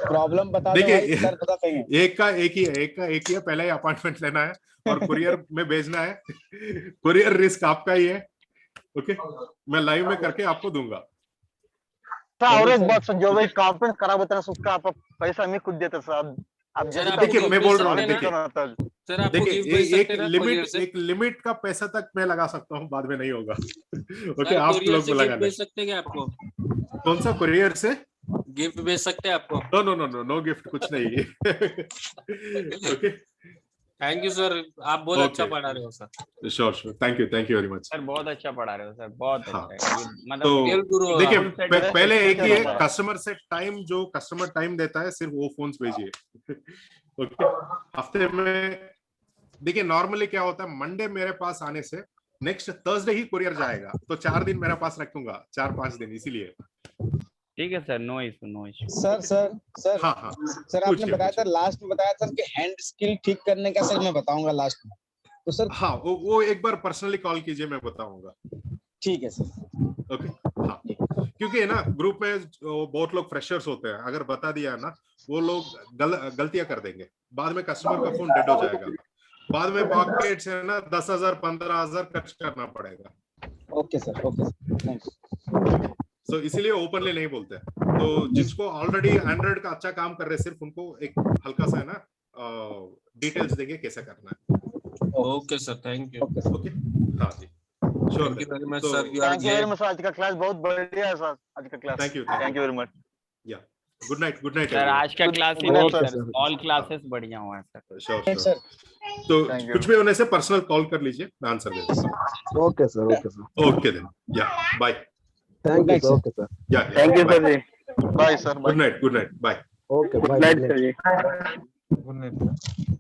Speaker 7: प्रॉब्लम बता दो
Speaker 1: देखिए
Speaker 7: सर, बता पाएंगे।
Speaker 1: एक ही है, पहले ही अपॉइंटमेंट लेना है और कुरियर में भेजना है। कुरियर रिस्क आपका ही है। ओके, मैं लाइव में करके आपको दूंगा।
Speaker 8: और एक बात सर, जो भी कॉन्फ्रेंस करा बताना उसका आप पैसा हमें खुद देते सर। आप
Speaker 1: देखिए मैं बोल रहा हूँ,
Speaker 8: देखिए
Speaker 1: एक लिमिट का पैसा तक मैं लगा सकता हूँ, बाद में नहीं होगा। ओके, आप लोग लगा
Speaker 15: भेज सकते हैं आपको?
Speaker 1: कौन सा कुरियर से
Speaker 15: गिफ्ट भेज सकते हैं आपको?
Speaker 1: नो गिफ्ट कुछ नहीं। ओके,
Speaker 15: थैंक यू सर, आप बहुत अच्छा पढ़ा रहे हो sir.
Speaker 1: Sure thank you very much
Speaker 6: sir, बहुत अच्छा पढ़ा रहे हो सर, बहुत अच्छा है।
Speaker 1: मतलब देखिए पहले एक ही है, कस्टमर से टाइम, जो कस्टमर टाइम देता है सिर्फ वो फोन्स भेजिए। ओके, हफ्ते में देखिए नॉर्मली क्या होता है, मंडे मेरे पास आने से नेक्स्ट थर्सडे ही कुरियर जाएगा, तो 4 दिन मेरे पास रखूंगा, 4-5 दिन, इसीलिए।
Speaker 6: ठीक है सर, नो इशू।
Speaker 7: सर
Speaker 1: हाँ
Speaker 7: सर आपने बताया था लास्ट में, बताया था कि हैंड स्किल ठीक करने का सर मैं बताऊंगा लास्ट में, तो सर
Speaker 1: हाँ वो एक बार पर्सनली कॉल कीजिए, मैं बताऊंगा।
Speaker 7: ठीक है सर।
Speaker 1: ओके, हाँ, क्योंकि ना ग्रुप में बहुत लोग फ्रेशर्स होते हैं, अगर बता दिया ना वो लोग गलतियां कर देंगे, बाद में कस्टमर का फोन डेड हो जाएगा, बाद में पॉकेट से ना 10,000-15,000 खर्च करना पड़ेगा।
Speaker 7: Okay sir, thank you.
Speaker 1: So, इसीलिए ओपनली नहीं बोलते। तो जिसको ऑलरेडी एंड्रॉइड का अच्छा काम कर रहे हैं, सिर्फ उनको एक हल्का सा है ना डिटेल्स देंगे कैसे करना है।
Speaker 15: Okay sir, thank you.
Speaker 1: Okay, हाँ जी, sure.
Speaker 15: Thank you very much sir.
Speaker 8: Thank you very much, आज का क्लास बहुत बढ़िया है सर, आज का class.
Speaker 1: Thank you
Speaker 8: very much.
Speaker 1: Yeah good night
Speaker 6: sir, आज का क्लास ही नहीं सर, ऑल क्लासेस बढ़िया हुआ है सर।
Speaker 1: श्योर। तो कुछ भी होने से पर्सनल कॉल कर लीजिए, मैं आंसर दे दूंगा।
Speaker 2: Okay sir, okay sir,
Speaker 1: okay then, yeah bye.
Speaker 2: Thank you sir, okay sir,
Speaker 1: yeah
Speaker 14: thank you sir ji,
Speaker 8: bye sir,
Speaker 1: good night, bye.
Speaker 2: Okay,
Speaker 14: good
Speaker 2: bye,
Speaker 14: night sir ji.
Speaker 2: Good night.